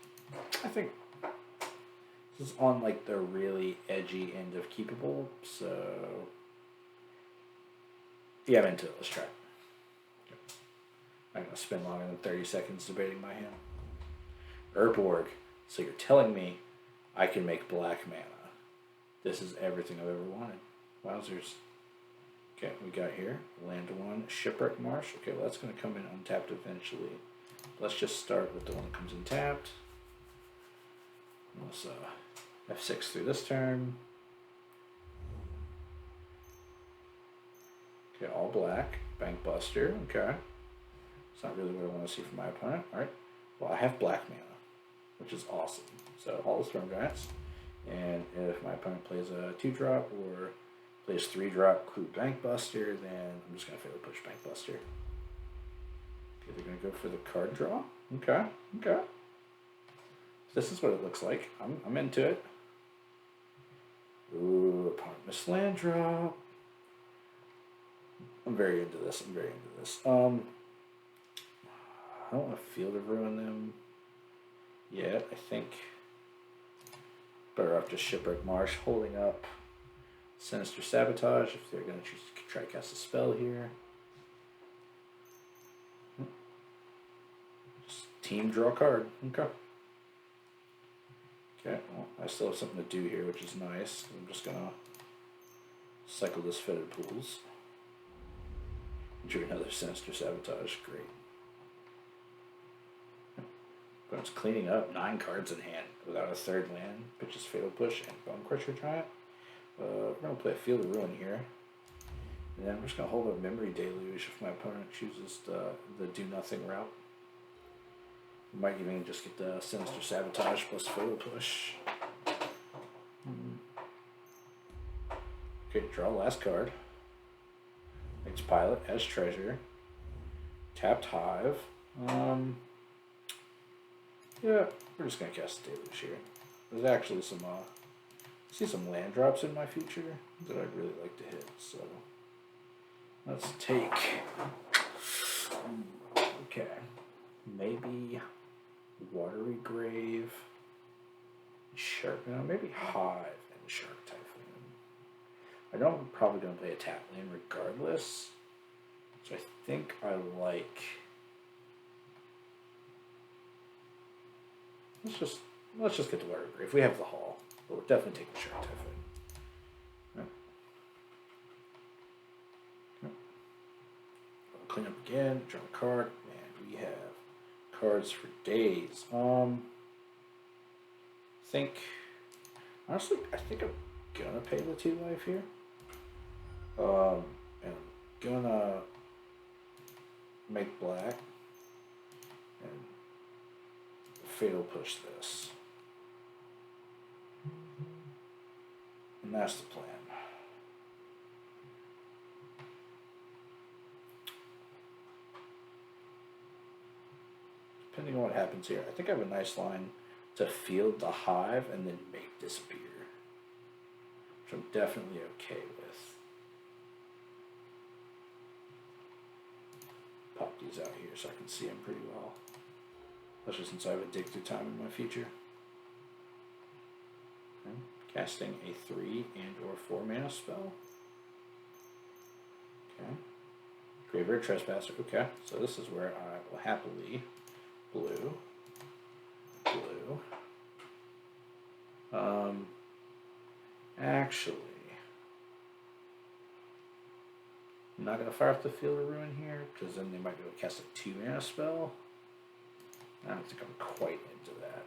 Speaker 1: I think this is on like the really edgy end of keepable, so yeah, I'm into it. Let's try it. I'm going to spend longer than 30 seconds debating my hand. Urborg. So you're telling me I can make black mana. This is everything I've ever wanted. Wowzers. Okay, we got here land 1, Shipwreck Marsh. Okay, well that's going to come in untapped eventually. Let's just start with the one that comes in tapped. Let's F6 through this turn. Okay, all black. Bank Buster. Okay. It's not really what I want to see from my opponent. Alright. Well, I have black mana, which is awesome. So, all the Storm Giants. And if my opponent plays a 2-drop or plays 3-drop, clue Bank Buster, then I'm just going to fairly push Bank Buster. Okay, they're going to go for the card draw. Okay, okay. This is what it looks like. I'm into it. Ooh, opponent missed land drop. I'm very into this. I'm very into this. I don't want to Field of Ruin them yet. I think better off just Shipwreck Marsh, holding up Sinister Sabotage if they're going to choose to try to cast a spell here. Just team draw card. Okay. Okay, well, I still have something to do here, which is nice. I'm just going to cycle this Fetid Pools. Drew another Sinister Sabotage. Great. But it's cleaning up 9 cards in hand without a third land. Pitches Fatal Push and Bone Crusher Giant. We're going to play a Field of Ruin here. And then I'm just going to hold a Memory Deluge if my opponent chooses the do nothing route. We might even just get the Sinister Sabotage plus Fatal Push. Okay, draw last card. Makes Pilot as treasure. Tapped Hive. Yeah, we're just going to cast Deluge here. There's actually some see some land drops in my future that I'd really like to hit. So let's take. Okay, maybe Watery Grave, Shark. No, maybe Hive and Shark Typhoon. I know I'm probably going to play a tap lane regardless, so I think I like. Let's just get to Watery Grave. We have the haul, but we're definitely taking Shark Typhoon. Yep. Yep. I'll clean up again. Draw a card. Man, we have cards for days. Honestly, I think I'm gonna pay the 2 life here. And I'm gonna make black and fatal push this. And that's the plan. Depending on what happens here, I think I have a nice line to field the Hive and then make disappear, which I'm definitely okay with. Pop these out here so I can see them pretty well, especially since I have Addicted Time in my future. Okay. Casting a 3 and or 4 mana spell. Okay. Graveyard Trespasser. Okay, so this is where I will happily blue. Actually, I'm not going to fire up the Field of Ruin here, because then they might be able to cast a 2 mana spell. I don't think I'm quite into that.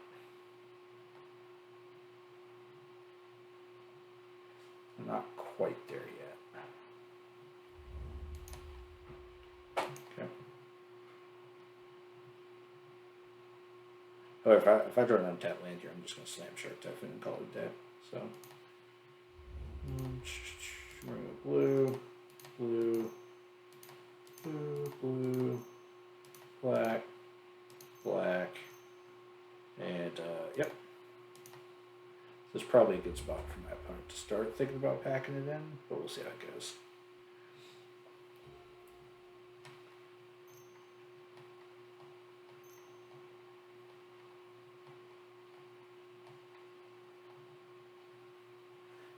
Speaker 1: I'm not quite there yet. Okay. However, if I draw an untapped land here, I'm just going to slam Shark Typhoon and call it a day. So, blue, black, and yep. This is probably a good spot for my opponent to start thinking about packing it in, but we'll see how it goes.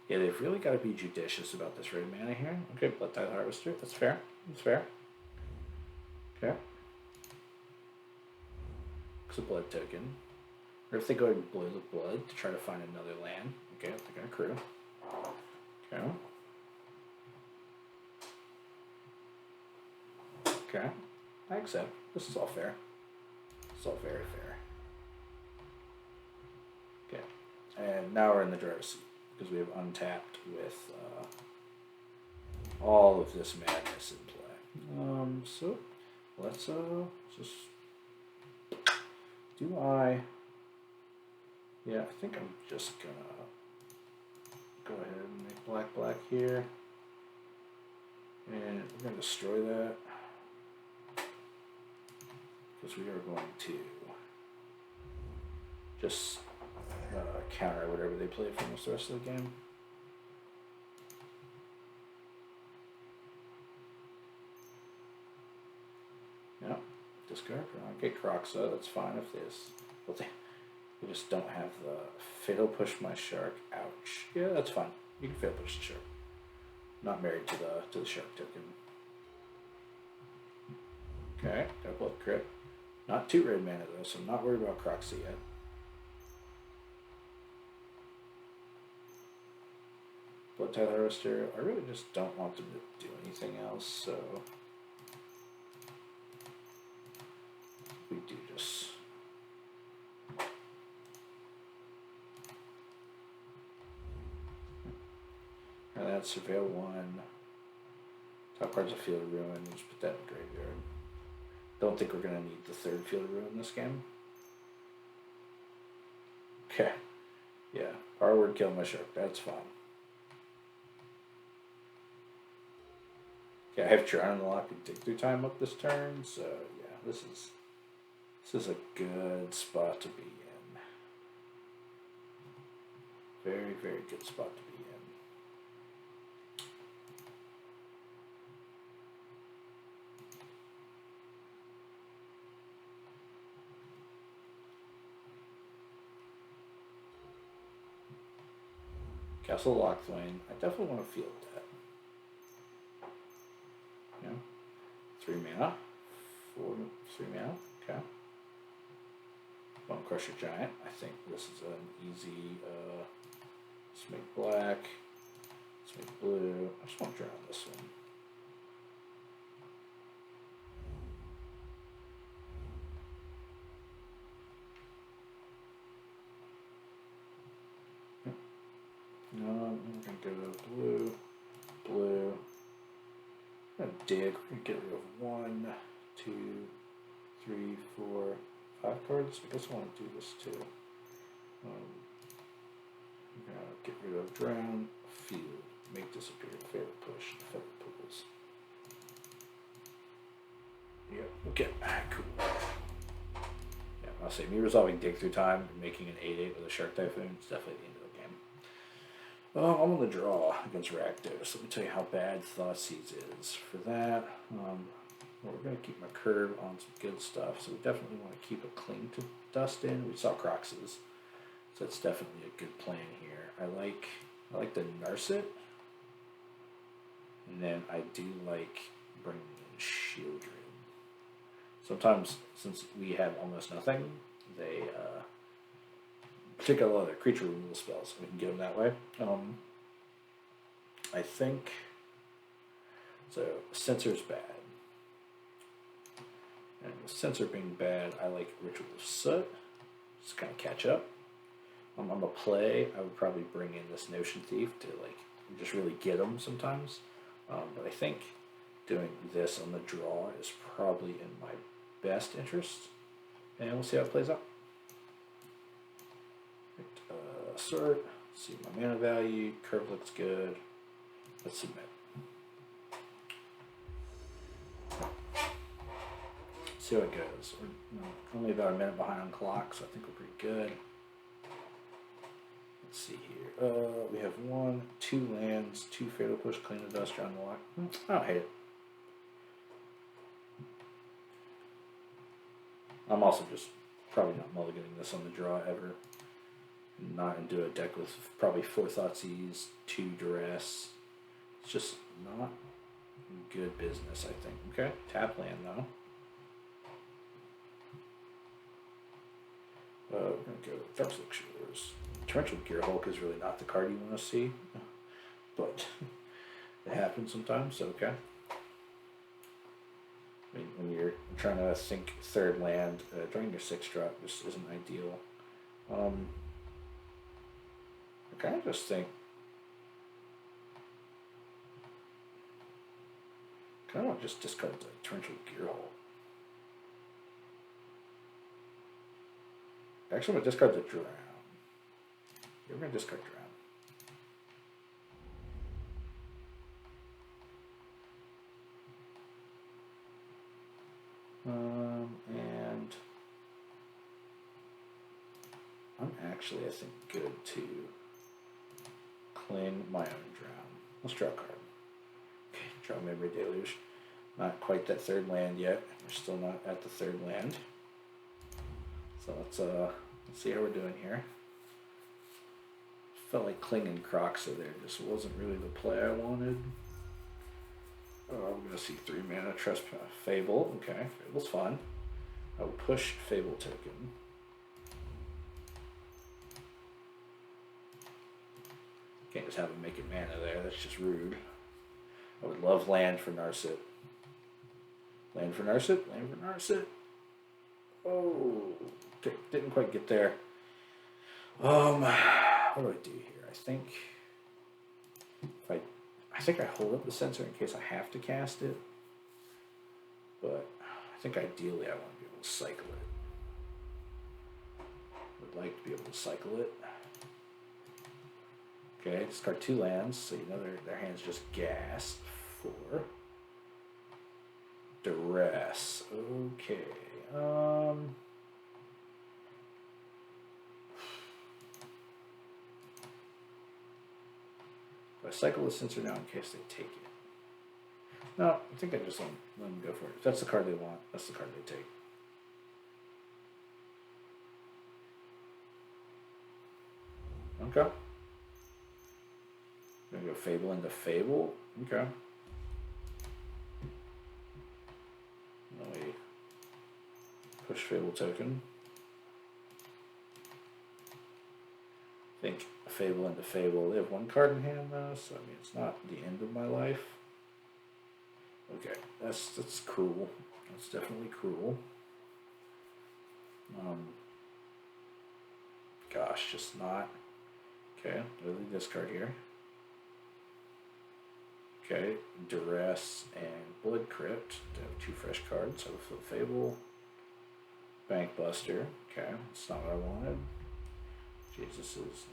Speaker 1: Yeah, they've really got to be judicious about this red mana here. Okay, Blood Tithe Harvester. That's fair. That's fair. Okay. It's a blood token. Or if they go ahead and blue the blood to try to find another land. Okay, they're going to crew. Okay. Okay. I accept. This is all fair. It's all very fair. Okay. And now we're in the driver's seat, because we have untapped with all of this madness in play. So let's just yeah, I think I'm just gonna go ahead and make black here, and we're gonna destroy that because we are going to just counter whatever they play for most of the rest of the game. Yeah, discard. Okay, Croxa, that's fine if this. Well, they just don't have the fatal push my shark. Ouch. Yeah, that's fine. You can fatal push the shark. Not married to the shark token. Okay, got blood crit. Not 2 red mana though, so I'm not worried about Croxa yet. Blood Tithe Harvester, I really just don't want them to do anything else, so we do just and that's Surveil 1. Top card's a Field of Ruin, just put that in the graveyard. Don't think we're gonna need the 3rd Field of Ruin this game. Okay. Yeah. Power Word kill my shark, that's fine. Okay, I have Drown in the Loch and Dig Through Time up this turn, so yeah, this is a good spot to be in. Very, very good spot to be in. Castle Lochthwain, I definitely want to field that. Yeah. 3 mana. 3 mana. Okay. Bone Crusher Giant. I think this is an easy, let's make black. Let's make blue. I just want to drown this one. No, I'm going to go to blue, blue. I'm going to dig. We're going to get rid of 1, 2, 3, 4, 5 cards. I guess I want to do this too. I'm going to get rid of drown, field, make disappear, favorite push, Fetid Pools. Yep, okay, cool. Yeah, I'll say me resolving dig through time and making an 8/8 with a Shark Typhoon is definitely the end of the game. I'm on the draw against Rakdos. Let me tell you how bad Thoughtseize is. For that, we're going to keep my curve on some good stuff, so we definitely want to keep a cling to dust in. We saw Croxes, so it's definitely a good plan here. I like the Narset, and then I do like bringing in Sheoldred. Sometimes, since we have almost nothing, they take a lot of their creature removal spells, so we can get them that way. I think so. Censor's bad, and with Censor being bad, I like Ritual of Soot. Just kind of catch up. On a play, I would probably bring in this Notion Thief to like just really get them sometimes. But I think doing this on the draw is probably in my best interest, and we'll see how it plays out. Sort. See my mana value. Curve looks good. Let's submit. See how it goes. We're only about a minute behind on clock, so I think we're pretty good. Let's see here. We have 1, 2 lands, 2 Fatal Push, Clean the Dust, Drown the Loch. I don't hate it. I'm also just probably not mulliganing this on the draw ever. Not into a deck with probably 4 Thoughtseize, 2 Duress. It's just not good business, I think. Okay, tap land though. We're going to go with Darkslick Shores. Torrential Gearhulk is really not the card you want to see, but it happens sometimes, so okay. I mean, when you're trying to think 3rd land, drawing your 6 drop just isn't ideal. I kind of just think, kind of just discard the Torrential Gearhulk. Actually, I'm going to discard the drown. We're going to discard drown. And I'm actually, I think, good to cling my own drown. Let's draw a card. Okay, draw Memory Deluge. Not quite that 3rd land yet. We're still not at the 3rd land. So let's see how we're doing here. Felt like clinging Crocs there just wasn't really the play I wanted. Oh, we're gonna see 3 mana Trespass Fable. Okay, Fable's fun. I will push Fable token. Can't just have him make it mana there, that's just rude. I would love land for Narset. Land for Narset, land for Narset. Oh, okay, didn't quite get there. What do I do here? I think I hold up the Censor in case I have to cast it. But I think ideally I want to be able to cycle it. Would like to be able to cycle it. Okay, discard 2 lands, so you know their hand's just gas for Duress. Okay. cycle the Censor now in case they take it. No, I think I just let them go for it. If that's the card they want, that's the card they take. Okay. Gonna go Fable into Fable. Okay. Now we push Fable token. I think Fable into Fable. They have one card in hand though, so I mean it's not the end of my life. Okay, that's cruel. That's definitely cruel. Gosh, just not. Okay, really discard here. Okay, Duress and Blood Crypt. To have 2 fresh cards. So flip Fable. Bank Buster. Okay, that's not what I wanted. Jesus is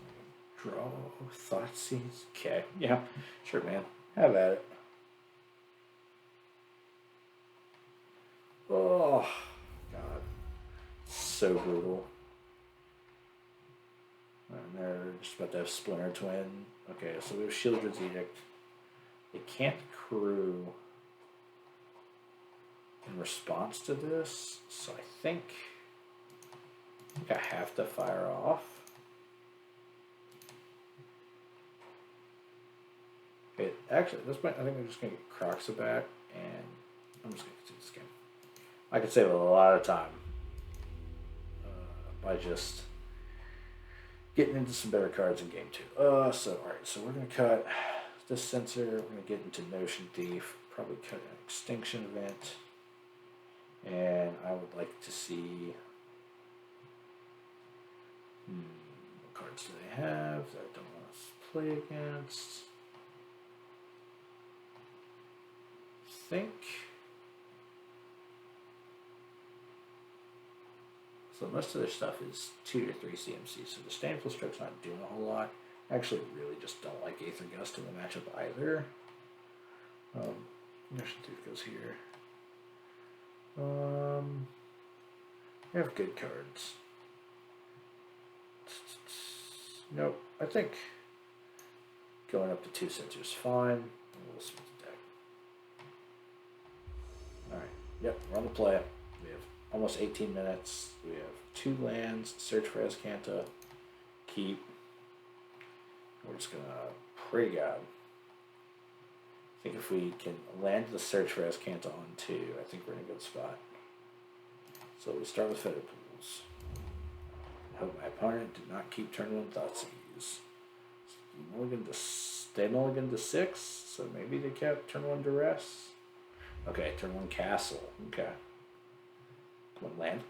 Speaker 1: draw. Thoughtseize. Okay, yeah, sure, man. Have at it. Oh, God. So brutal. And they're just about to have Splinter Twin. Okay, so there's Sheoldred's Edict. They can't crew in response to this, so I think I have to fire off. Okay, actually, at this point, I think I'm just going to get Croxa back, and I'm just going to continue this game. I could save a lot of time by just getting into some better cards in game 2. So, alright, so we're going to cut this Censor, we're going to get into Notion Thief, probably cut an Extinction Event, and I would like to see what cards do they have that I don't want to play against. I think so. Most of their stuff is 2 to 3 CMC, so Disdainful Stroke's not doing a whole lot. I actually really just don't like Aether Gust in the matchup either. Notion Thief goes here. They have good cards. Nope. I think going up to 2 Censors is fine. We'll split the deck. Alright. Yep, we're on the play. We have almost 18 minutes. We have 2 lands. Search for Azcanta. Keep. We're just gonna pray to God. I think if we can land the Search for Azcanta on 2, I think we're in a good spot. So we start with Fetid Pools. I hope my opponent did not keep turn 1 Thoughtseize. They mulliganed to 6, so maybe they kept turn 1 Duress. Okay, turn 1 Castle. Okay. Come on,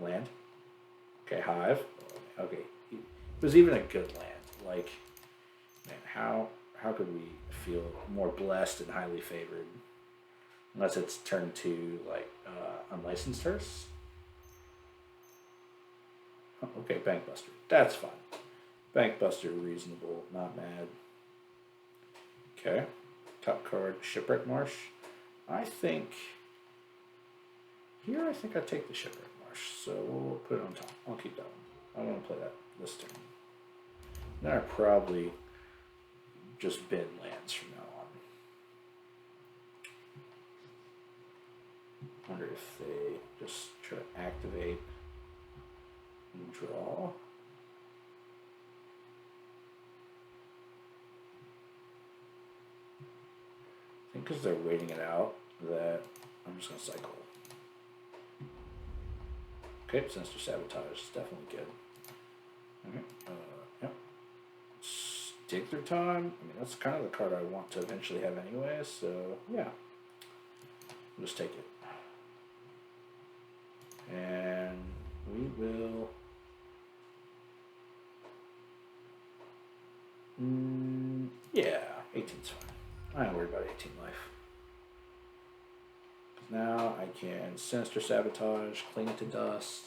Speaker 1: land. Okay, Hive. Okay, it was even a good land. Like, man, how could we feel more blessed and highly favored? Unless it's turn 2, like, Unlicensed Hearse? Oh, okay, Bank Buster. That's fine. Bank Buster, reasonable, not mad. Okay. Top card, Shipwreck Marsh. I think I take the Shipwreck Marsh, so we'll put it on top. I'll keep that one. I want to play that this turn. Now I probably just bin lands from now on. Wonder if they just try to activate and draw. I think because they're waiting it out, that I'm just going to cycle. Okay, Sinister Sabotage is definitely good. Alright, yep. Dig Through Time. I mean, that's kind of the card I want to eventually have anyway, so yeah. I'll just take it. And we will... yeah, 18's fine. I don't worry about 18 life. Now I can Sinister Sabotage, clean it to dust.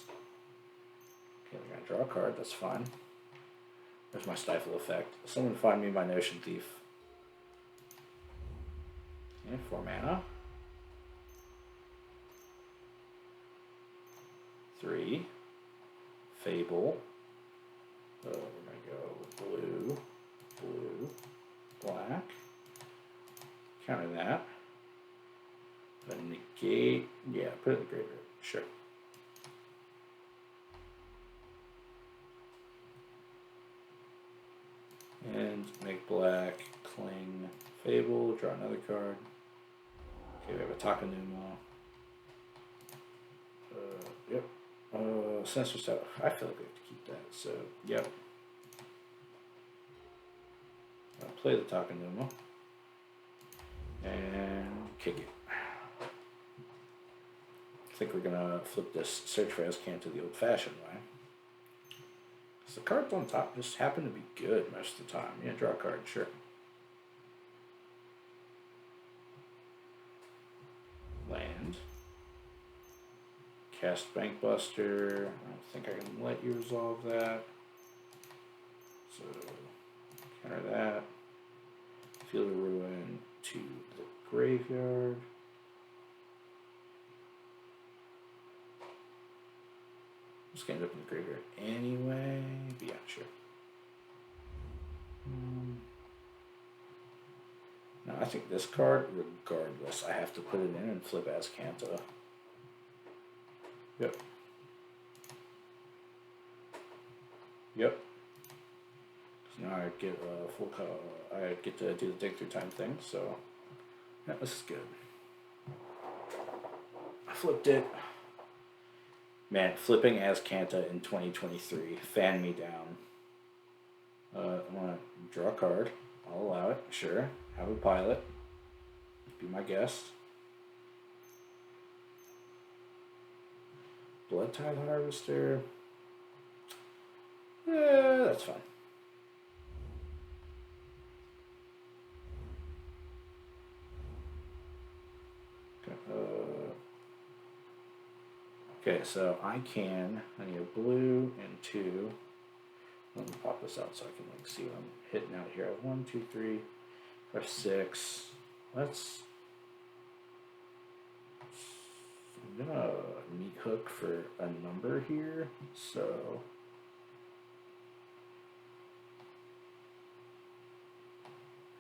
Speaker 1: Okay, we're gonna draw a card, that's fine. There's my Stifle effect. Someone find me my Notion Thief. Okay, 4 mana. 3. Fable. So we're gonna go blue, blue, black. Counter that. A negate. Yeah, put it in the graveyard. Sure. And make black. Cling. Fable. Draw another card. Okay, we have a Takenuma. Yep. Sinister Sabotage. I feel like we have to keep that. So, yep. I'll play the Takenuma. And kick it. I think we're gonna flip this search for Azcanta the old-fashioned way. Because the cards on top just happen to be good most of the time. Yeah, draw a card, sure. Land. Cast Bankbuster. I don't think I can let you resolve that. So, counter that. Field of Ruin to the graveyard. Just gonna end up in the graveyard anyway. But yeah, sure. No, I think this card, regardless, I have to put it in and flip Azcanta. Yep. Yep. So now I get a full call. I get to do the dig through time thing, so yeah, this is good. I flipped it. Man, flipping Azcanta in 2023, fan me down. I want to draw a card. I'll allow it, sure. Have a pilot. Be my guest. Blood Tide Harvester. Yeah, that's fine. Okay, so I need a blue and 2. Let me pop this out so I can like see what I'm hitting out here. 1, 2, 3, 5, 6. Let's. I'm gonna Meathook for a number here. So.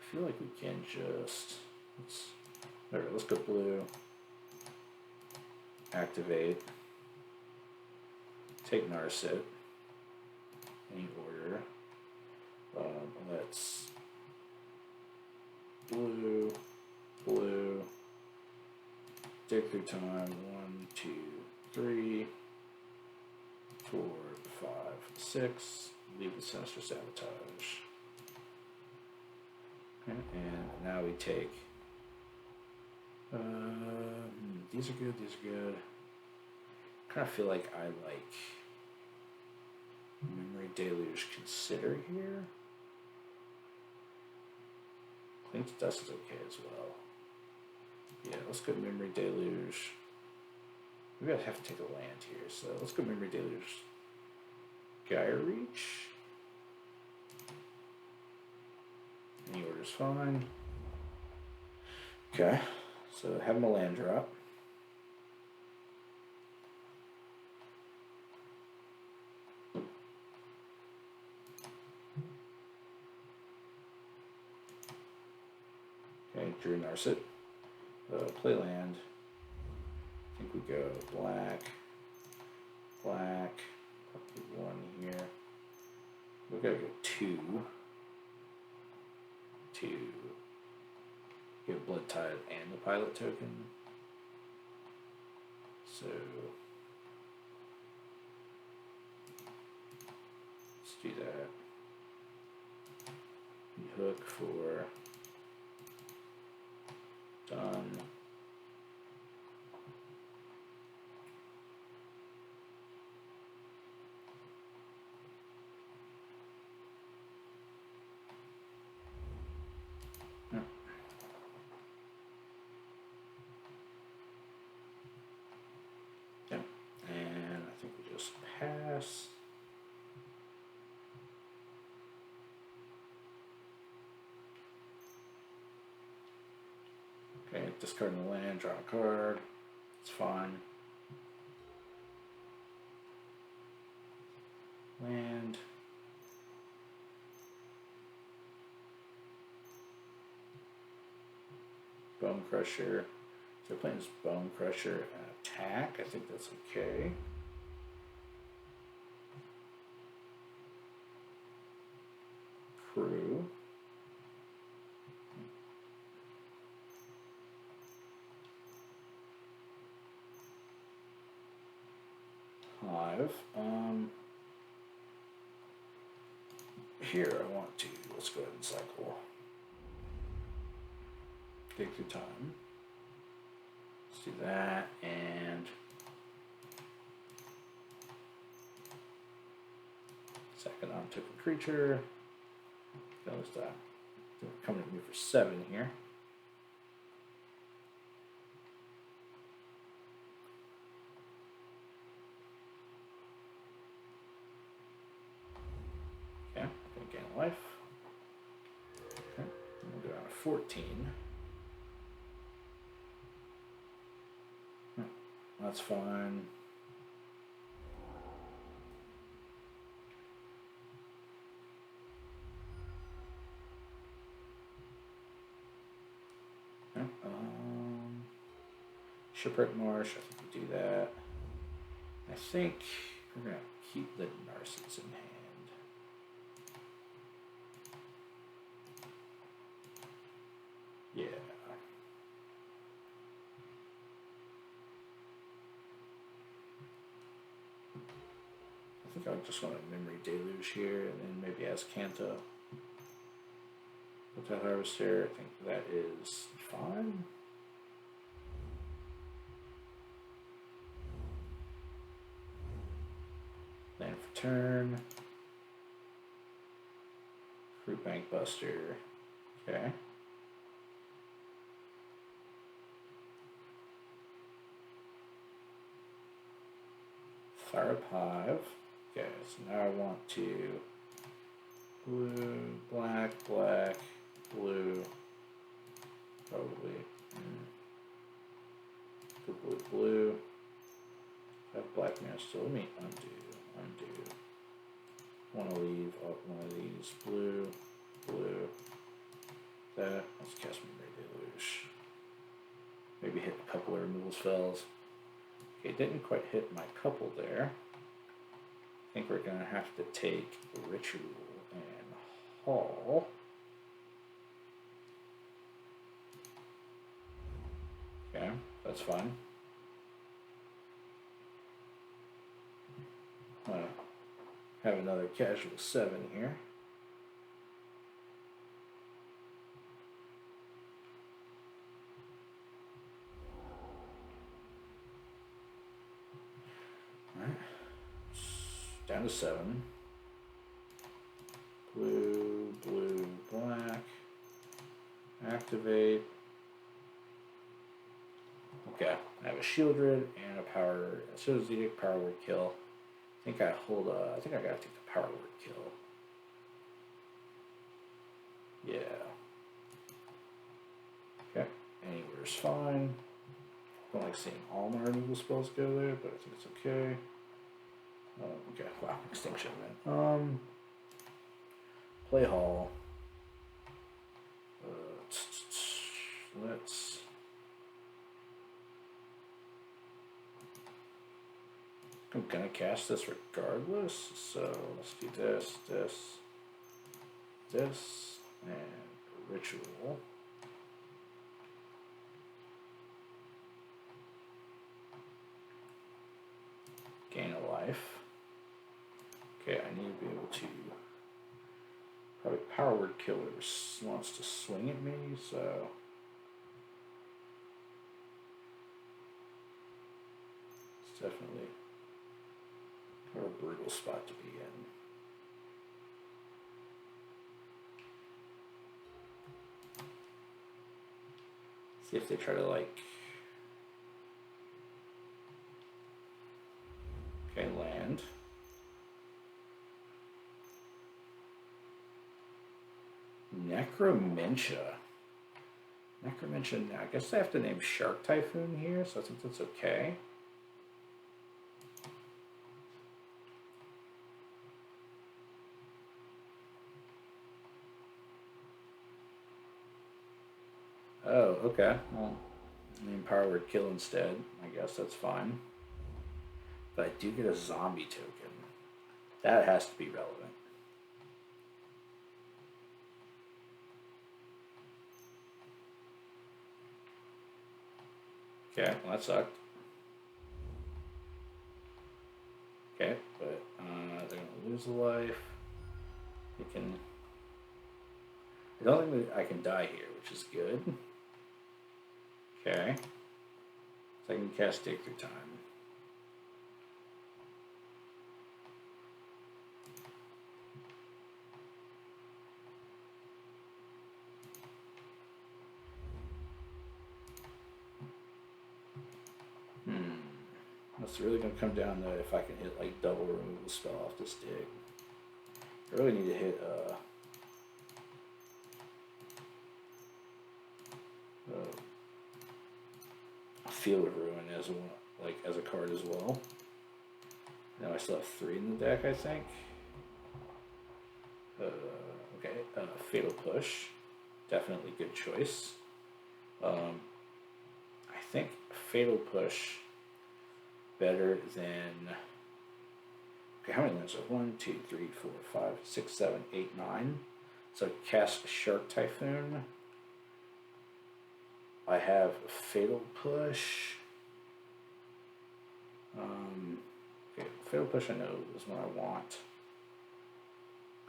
Speaker 1: I feel like we can just. Let's go blue. Activate. Take Narset. Any order. Let's blue, blue, dig through time. 1, 2, 3, 4, 5, 6. Leave the Sinister Sabotage. Okay, and now we take. These are good. These are good. Kind of feel like I like Memory Deluge Consider here. Cleanse Dust is okay as well. Yeah, let's go Memory Deluge. Maybe I have to take a land here, so let's go Memory Deluge. Geier Reach. Any order's fine. Okay, so have my land drop. Okay, drew Narset. Play land. I think we go black, black, probably 1 here. We gotta go 2. 2. Get Blood Tide and the pilot token. So let's do that. Hook for done. Yeah. And I think we just pass. Okay, discarding the land, draw a card. It's fine. Land. Bone Crusher. So they're playing this Bone Crusher and attack. I think that's okay. Crew. Hive. Here I want to, let's go ahead and cycle. Dig through time. Let's do that, and second on token creature. That was that. Coming to me for 7 here. Okay, gonna gain a life. Okay, we'll go down to 14. That's fine. Okay, Shipwreck Marsh, I think we do that. I think we're gonna keep the Narsets in hand. Yeah. I think I just want a Memory Deluge here, and then maybe Azcanta. With that Harvester, I think that is fine. Land for turn. Fruit Bank Buster. Okay. Fire up Hive. Okay, so now I want to blue, black, black, blue, probably blue, blue. Have black now, so let me undo. Want to leave up one of these, blue, blue, that. Let's cast Memory Deluge. Maybe hit a couple of removal spells. Okay, didn't quite hit my couple there. I think we're going to have to take Ritual and Haul. Okay, that's fine. Have another casual 7 here. Alright. Down to 7. Blue, blue, black. Activate. Okay, I have a Sheoldred and a power. So does the Edict, power word kill. I think I hold. I think I gotta take the power word kill. Yeah. Okay. Anywhere's fine. Don't like seeing all my removal spells go there, but I think it's okay. Okay. Wow. Extinction Event. Play Hall. Let's. I'm gonna cast this regardless, so let's do this, and Ritual. Gain a life. Okay, I need to be able to probably power word kill whoever wants to swing at me, so it's definitely a brutal spot to be in. See if they try to like. Okay, land. Necromentia. Necromentia, I guess I have to name Shark Typhoon here, so I think that's okay. Oh, okay. Well, the Empower word kill instead. I guess that's fine. But I do get a zombie token. That has to be relevant. Okay, well that sucked. Okay, but they're gonna lose a life. They can. I don't think that I can die here, which is good. Okay. So I can cast Dig through time. It's really going to come down to if I can hit like double removal spell off this dig. I really need to hit Field of Ruin as a card as well. Now I still have 3 in the deck, I think. Okay, Fatal Push, definitely good choice. I think Fatal Push better than. Okay, how many lands are 1, 2, 3, 4, 5, 6, 7, 8, 9? So cast Shark Typhoon. I have Fatal Push. Okay, Fatal Push I know is what I want.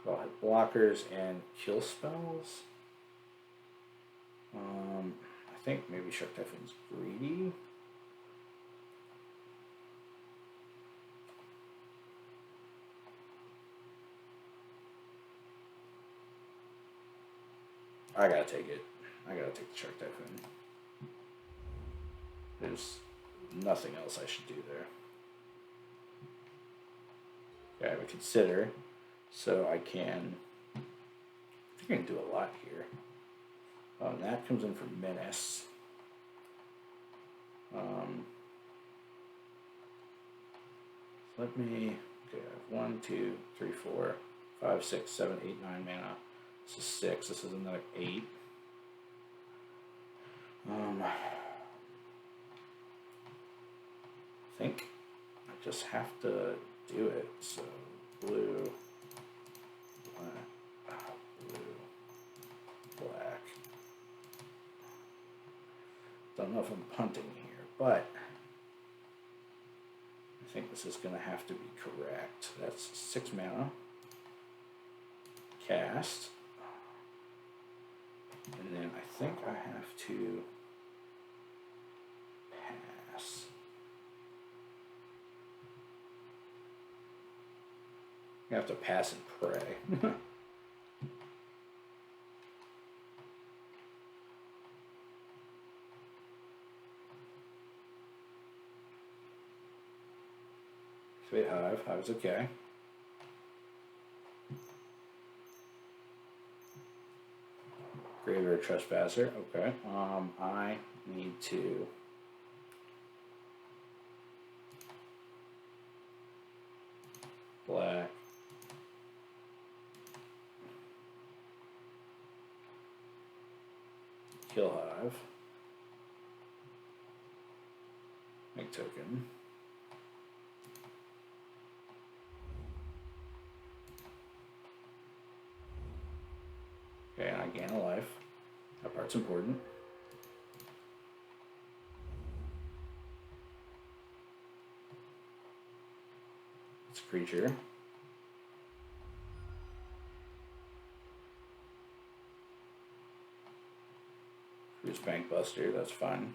Speaker 1: I'll have blockers and kill spells. I think maybe Shark Typhoon's greedy. I gotta take it. I gotta take the Shark Typhoon. There's nothing else I should do there. Okay, I have a Consider, so I can. I think I can do a lot here. And that comes in for Menace. Let me. Okay, I have 1, 2, 3, 4, 5, 6, 7, 8, 9 mana. This is 6. This is another 8. I think I just have to do it. So blue, black, blue, black. Don't know if I'm punting here, but I think this is going to have to be correct. That's 6 mana. Cast. And then I think I have to pass. I have to pass and pray. Sweet Hive. Hive's okay. Graveyard Trespasser. Okay. I need to. Black. Kill Hive. Make token. Okay, and I gain a life. That part's important. It's a creature. Use Bank Buster, that's fine.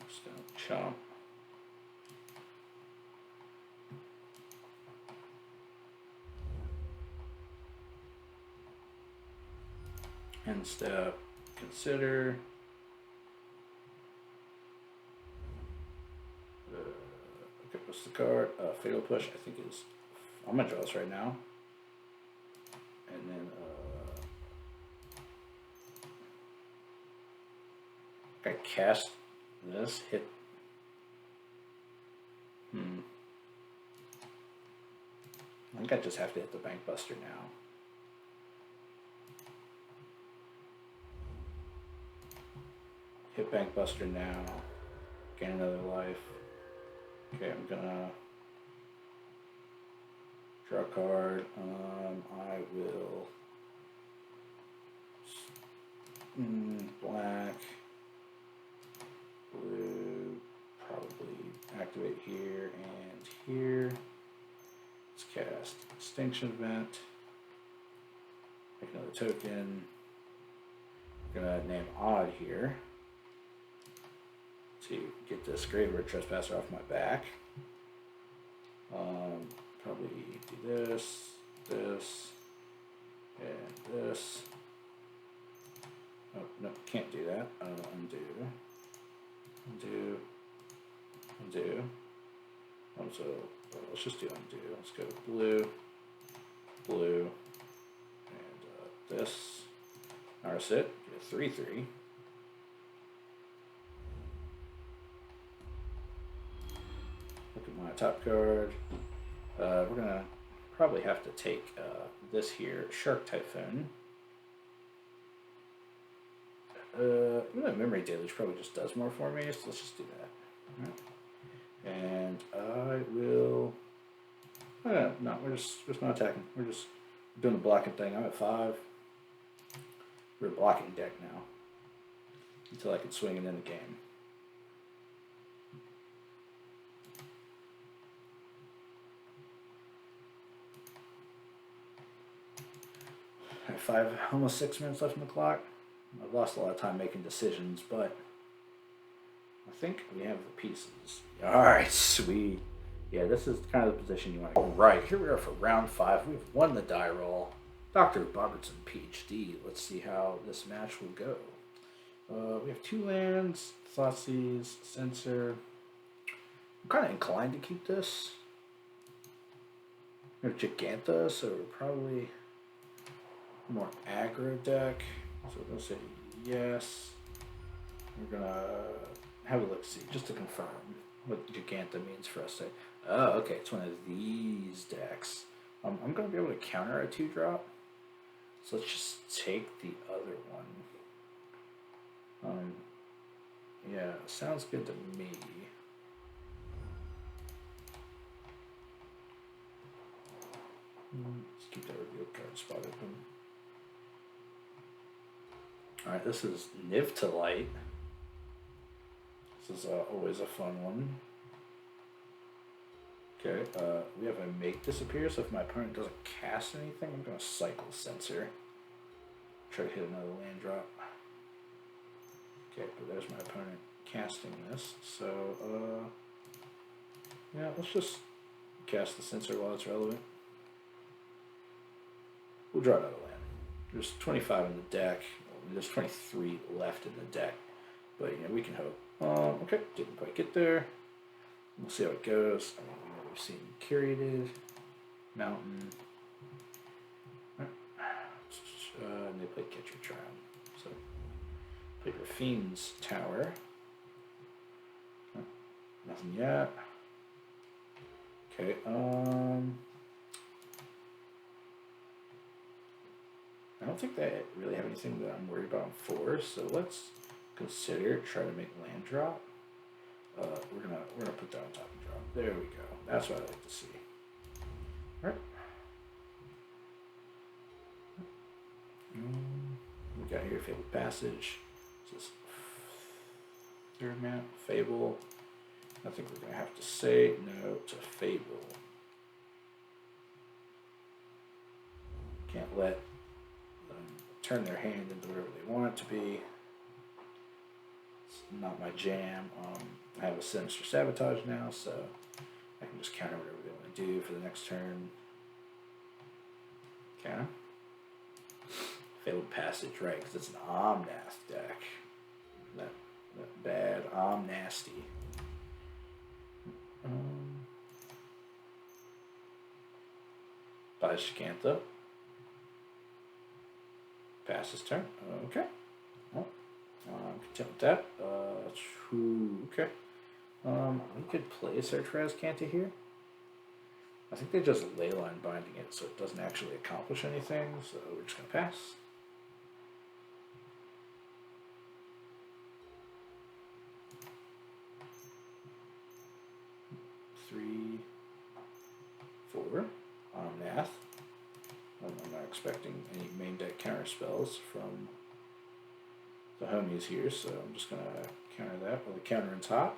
Speaker 1: Just gonna chomp. End step, Consider. Okay, what's the card? Fatal Push, I think is. I'm gonna draw this right now. And then, I cast this, hit. I think I just have to hit the Bank Buster now. Hit Bank Buster now. Gain another life. Okay, I'm gonna draw a card. I will black, blue, probably activate here and here. Let's cast Extinction Event. Make another token. I'm gonna name Odd here to get this Graveyard Trespasser off my back. Probably do this, this, and this. Oh, no, can't do that. Undo. Undo. Undo. So let's just do undo. Let's go blue, blue, and this. Narset, get a 3/3. Look at my top card. We're gonna probably have to take this here, Shark Typhoon. Memory Deluge probably just does more for me, so let's just do that. Right. And I will. No, we're just not attacking. We're just doing the blocking thing. I'm at 5. We're a blocking deck now until I can swing it in the game. I have 5, almost 6 minutes left on the clock. I've lost a lot of time making decisions, but I think we have the pieces. All right, sweet. Yeah, this is kind of the position you want to go. Right, here we are for round 5. We've won the die roll. Dr. Robertson, PhD. Let's see how this match will go. We have 2 lands, Thoughtseize, Censor. I'm kind of inclined to keep this. We have Azcanta, so we're probably more aggro deck. So we're going to say yes. We're going to have a look-see, just to confirm what Azcanta means for us. Oh, okay, it's one of these decks. I'm going to be able to counter a 2-drop. So let's just take the other one. Yeah, sounds good to me. Let's keep that reveal card spot open. Alright, this is Niv to Light. This is always a fun one. Okay, we have a Make Disappear, so if my opponent doesn't cast anything, I'm going to cycle Censor. Try to hit another land drop. Okay, but there's my opponent casting this. So, yeah, let's just cast the Censor while it's relevant. We'll draw another land. There's 25 in the deck. Well, there's 23 left in the deck. But, you know, we can hope. Okay, didn't quite get there. We'll see how it goes. I mean, we've seen Curated, Mountain. And they played Catch Your Trial. So, play Rafine's Tower. Nothing yet. Okay, I don't think they really have anything that I'm worried about on 4, so let's consider try to make land drop. We're gonna put that on top and drop. There we go. That's what I like to see. All right. We got here Fabled Passage. This is 3rd map. Fable. I think we're gonna have to say no to Fable. Can't let them turn their hand into whatever they want it to be. It's not my jam. I have a Sinister Sabotage now, so I can just counter whatever they want to do for the next turn. Okay. Fabled Passage, right, because it's an Omnath deck. That bad Omnasty. Buys Azcanta. Passes turn. Okay. Well, I'm content with that. Okay. We could play a Search for Azcanta here. I think they're just leyline binding it, so it doesn't actually accomplish anything, so we're just going to pass. Three, four on math. I'm not expecting any main deck counter spells from the homies here, so I'm just going to counter that while the counter is hot.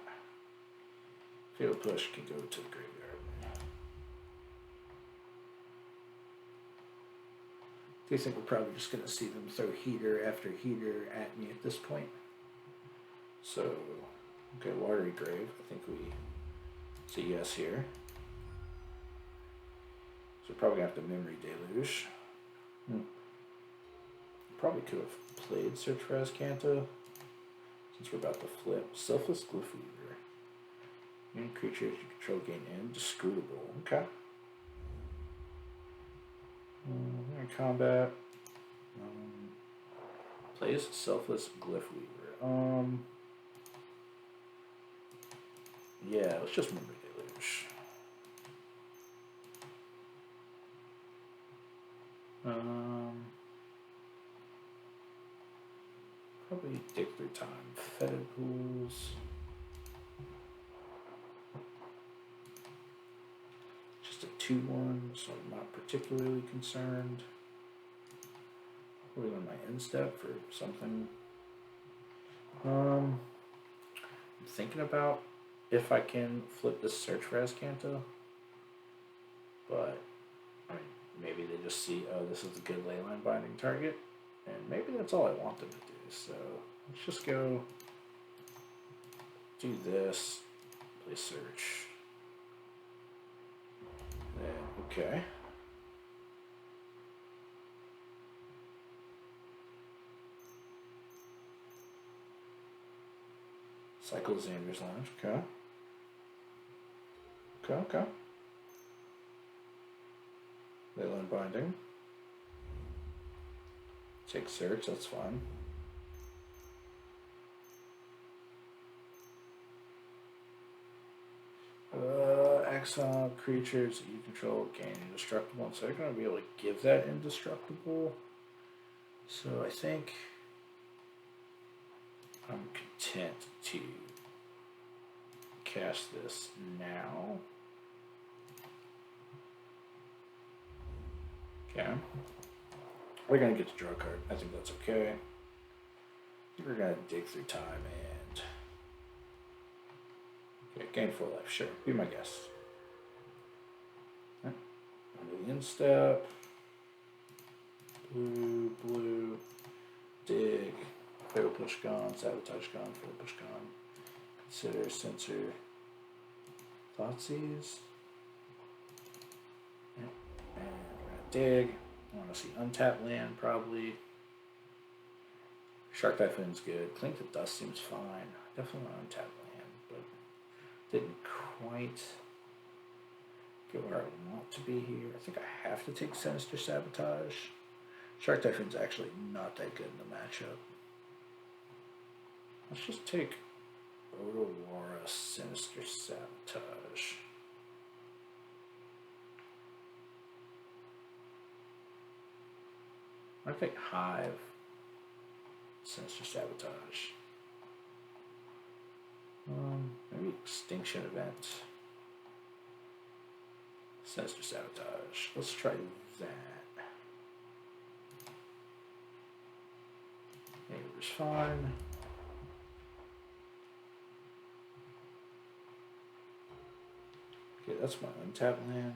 Speaker 1: Fatal Push can go to the graveyard. Do you think we're probably just going to see them throw heater after heater at me at this point? So, okay, Watery Grave. I think we say yes here. So we're probably going to have to Memory Deluge. Probably could have played Search for Azcanta, since we're about to flip. Selfless Glyphweaver. Any creatures you control gain Inscrutable. Okay. Combat. Plays Selfless Glyphweaver. Yeah, let's just Memory Deluge. Probably dig through time. Fetid Pools. Just a 2/1, so I'm not particularly concerned. Probably on my end step for something. I'm thinking about if I can flip this Search for Azcanta, but I mean, maybe they just see, oh, this is a good leyline binding target, and maybe that's all I want them to do. So let's just go do this, play Search. Then, okay. Cycle Xander's Lounge, okay. Okay. Leyline binding. Take Search, that's fine. Exile creatures that you control gain indestructible, so they're going to be able to give that indestructible. So I think I'm content to cast this now. Okay. We're going to get to draw a card. I think that's okay. We're going to dig through time and... Okay, gain 4 life. Sure. Be my guest. Okay. Under the instep. Blue. Dig. Fatal Push gone. Sabotage gone. Fatal Push gone. Consider Censor. Thoughtseize. Yep. And we're going to dig. I want to see untapped land, probably. Shark Typhoon's good. Cling to Dust seems fine. Definitely want untapped land, but didn't quite get where I want to be here. I think I have to take Sinister Sabotage. Shark Typhoon's actually not that good in the matchup. Let's just take Otawara, Sinister Sabotage. I think Hive, Sinister Sabotage. Maybe Extinction Event. Sinister Sabotage. Let's try that. Neighbor's fine. Okay, that's my untapped land.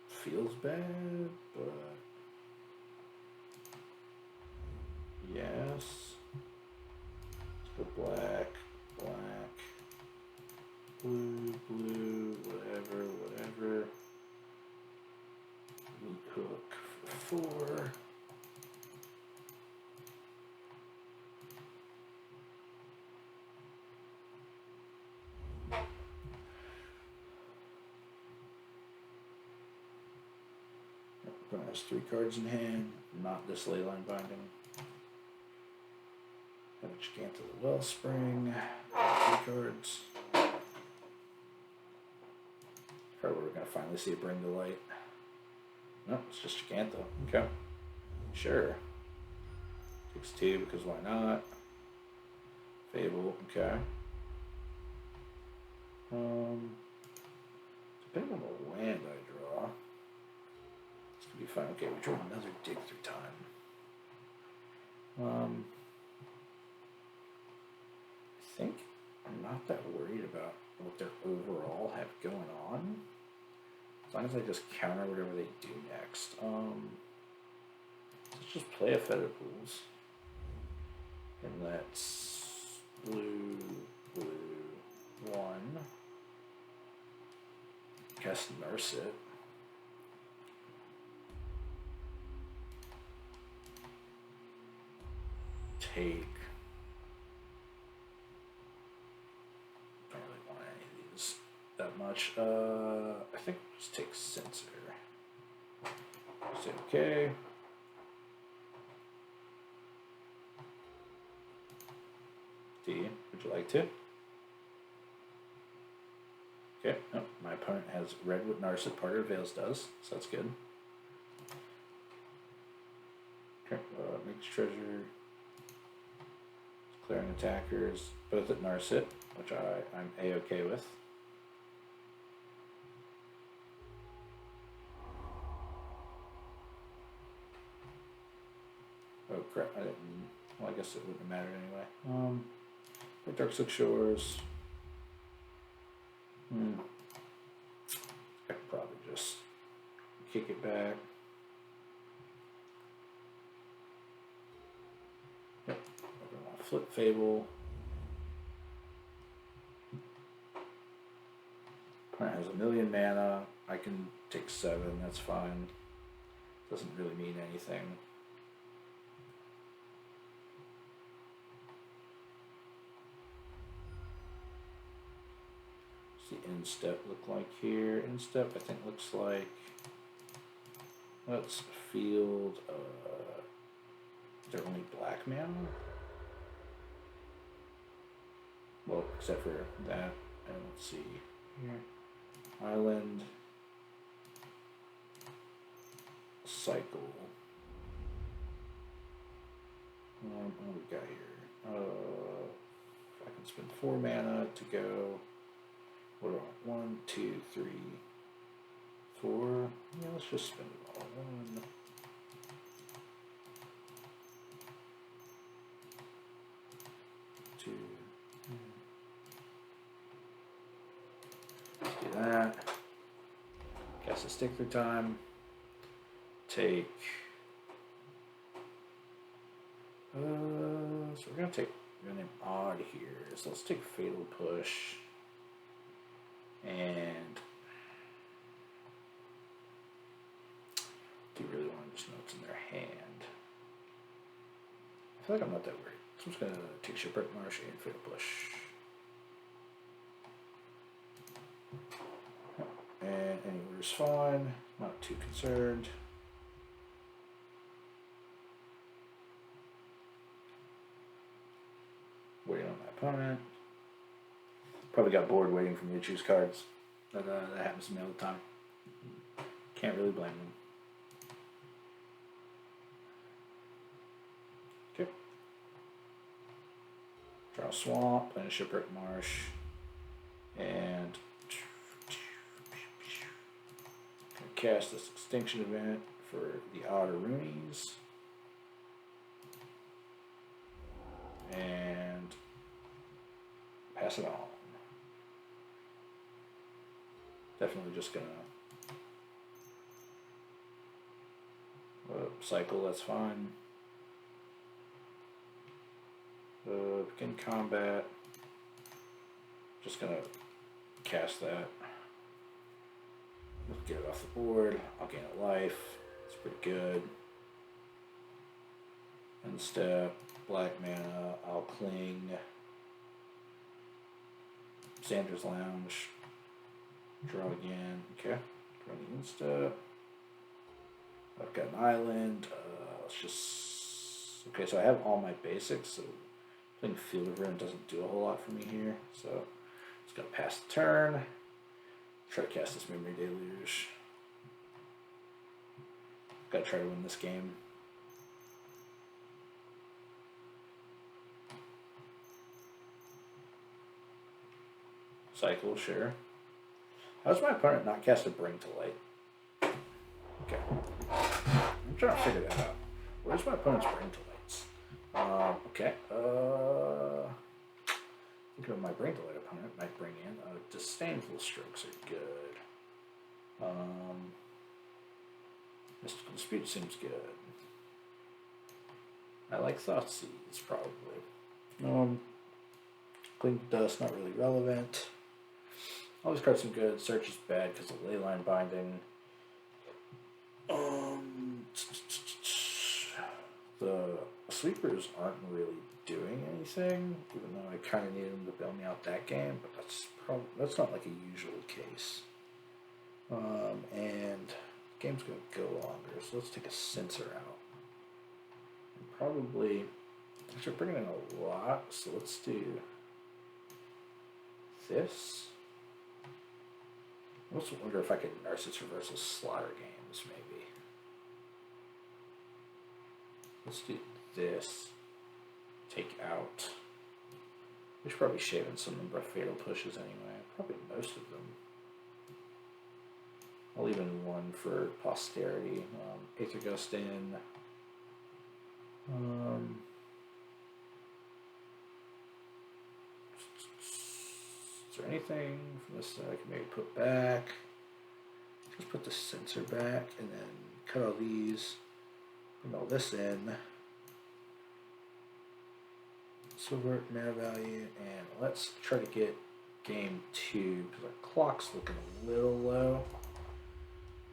Speaker 1: Feels bad, but yes. Let's go black, blue, whatever. Meathook for 4. Has 3 cards in hand, not this leyline binding. Have Azcanta the Wellspring, 3 cards. Probably we're going to finally see it bring to light. No, it's just Azcanta. Okay. Sure. Takes 2 because why not? Fable, okay. Depending on the land I draw, this could be fine. Okay, we draw another dig through time. I think I'm not that worried about what they overall have going on. As long as I just counter whatever they do next. Let's just play a Fetid Pools. And that's blue, 1. Cast Narset. Take. Don't really want any of these that much. I think we'll just take Censor. Say okay. D, would you like to? Okay, oh, my opponent has red with Narset, part of Veils does, so that's good. Okay, makes treasure. Clearing attackers, both at Narset, which I'm A-okay with. Oh crap, I didn't, well I guess it wouldn't have mattered anyway. Darkslick Shores. I could probably just kick it back. Yep, I'm gonna flip Fable. Opponent has 1,000,000 mana. I can take 7, that's fine. Doesn't really mean anything. What's the instep look like here? Instep I think looks like, let's field, they're only black mana? Well, except for that, and let's see here. Island, cycle. What do we got here? I can spend 4 mana to go. What do I want? 1, 2, 3, 4. Yeah, let's just spend it all. 1. Two. Let's do that. Cast a stick through time. Take. So we're gonna name Odd here. So let's take Fatal Push. And do you really want to just know what's in their hand? I feel like I'm not that worried. So I'm just going to take Shipwreck Marsh and Fetid Push. And anywhere's fine. Not too concerned. Waiting on my opponent. Probably got bored waiting for me to choose cards. That happens to me all the time. Can't really blame them. Okay. Draw a Swamp, play a Shipwreck Marsh, and cast this Extinction Event for the Otawara. And pass it on. Definitely just gonna cycle, that's fine. Begin combat. Just gonna cast that. Let's get it off the board. I'll gain a life. It's pretty good. Instep, black mana, I'll cling. Sandra's Lounge. Draw again. Okay. Draw the insta. I've got an island. Let's just. Okay, so I have all my basics. So playing Field of Ruin doesn't do a whole lot for me here. So just gotta pass the turn. Try to cast this Memory Deluge. Gotta try to win this game. Cycle, sure. How does my opponent not cast a Bring to Light? Okay. I'm trying to figure that out. Where's my opponent's Bring to Lights? Okay. Think of my Bring to Light opponent might bring in Disdainful Strokes are good. Mystical Dispute seems good. I like Thoughtseize probably. Cling Dust not really relevant. All these cards seem good. Search is bad because of Leyline Binding. The sweepers aren't really doing anything, even though I kind of need them to bail me out that game, but that's not like a usual case. And the game's going to go longer, so let's take a Censor out. And probably, actually bringing in a lot, so let's do this. I also wonder if I could Narset Reversal Slaughter games, maybe. Let's do this. Take out. We should probably shave in some number of Fatal Pushes anyway. Probably most of them. I'll leave in one for posterity. Aether Gust in. Is there anything from this that I can maybe put back? Just put the Censor back and then cut all these. Bring all this in. Silver mana value, and let's try to get game 2 because our clock's looking a little low.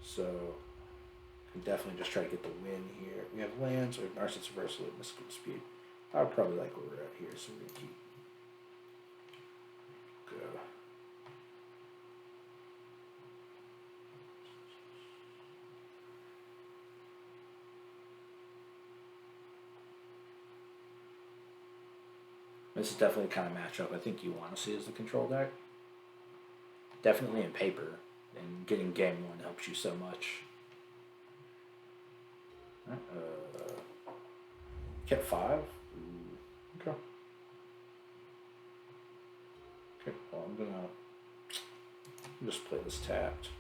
Speaker 1: So we can definitely just try to get the win here. We have lands, we have Narset's Reversal and Mystical Dispute. I would probably like where we're at here, so we're gonna keep go. This is definitely the kind of matchup I think you want to see as the control deck. Definitely in paper, and getting game 1 helps you so much. Kept 5? Okay. Okay, well I'm gonna just play this tapped.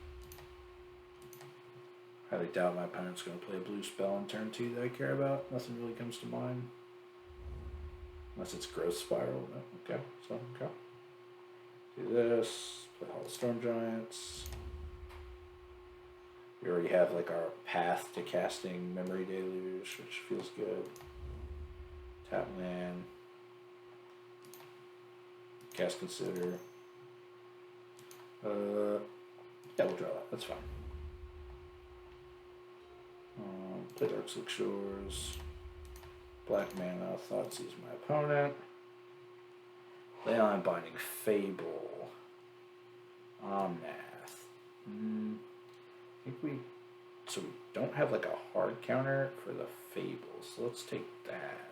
Speaker 1: Highly doubt my opponent's gonna play a blue spell on turn 2 that I care about. Nothing really comes to mind. Unless it's Growth Spiral. No. Okay, so okay. Do this. Play all the Storm Giants. We already have like our path to casting Memory Deluge, which feels good. Tap land. Cast Consider. Yeah, we'll draw that. That's fine. Play Darkslick Shores. Black mana, Thoughtseize my opponent. Leyline Binding, Fable. Omnath. I think we don't have like a hard counter for the Fable, so let's take that.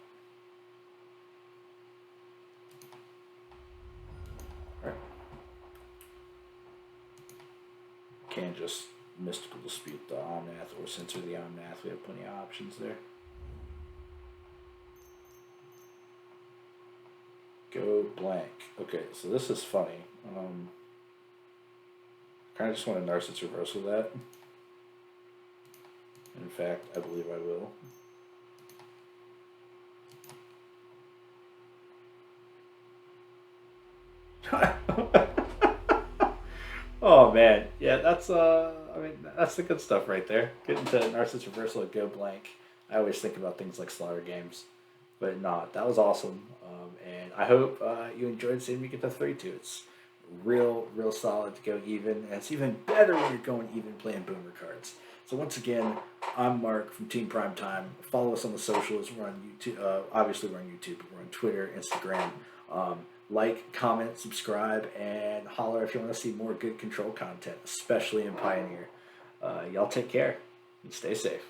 Speaker 1: Alright. Can't just Mystical Dispute the Omnath or Censor the Omnath. We have plenty of options there. Go blank. Okay, so this is funny. Kind of just want to Narset's Reversal that. In fact, I believe I will. Oh man, yeah, that's I mean, that's the good stuff right there. Getting to Narset's Reversal and go blank. I always think about things like Slaughter games, but not. That was awesome, and I hope you enjoyed seeing me get to 3-2. It's real solid to go even, and it's even better when you're going even playing Boomer cards. So once again, I'm Mark from Team Primetime. Follow us on the socials. We're on YouTube. Obviously, we're on YouTube, but we're on Twitter, Instagram. Like, comment, subscribe, and holler if you want to see more good control content, especially in Pioneer. Y'all take care and stay safe.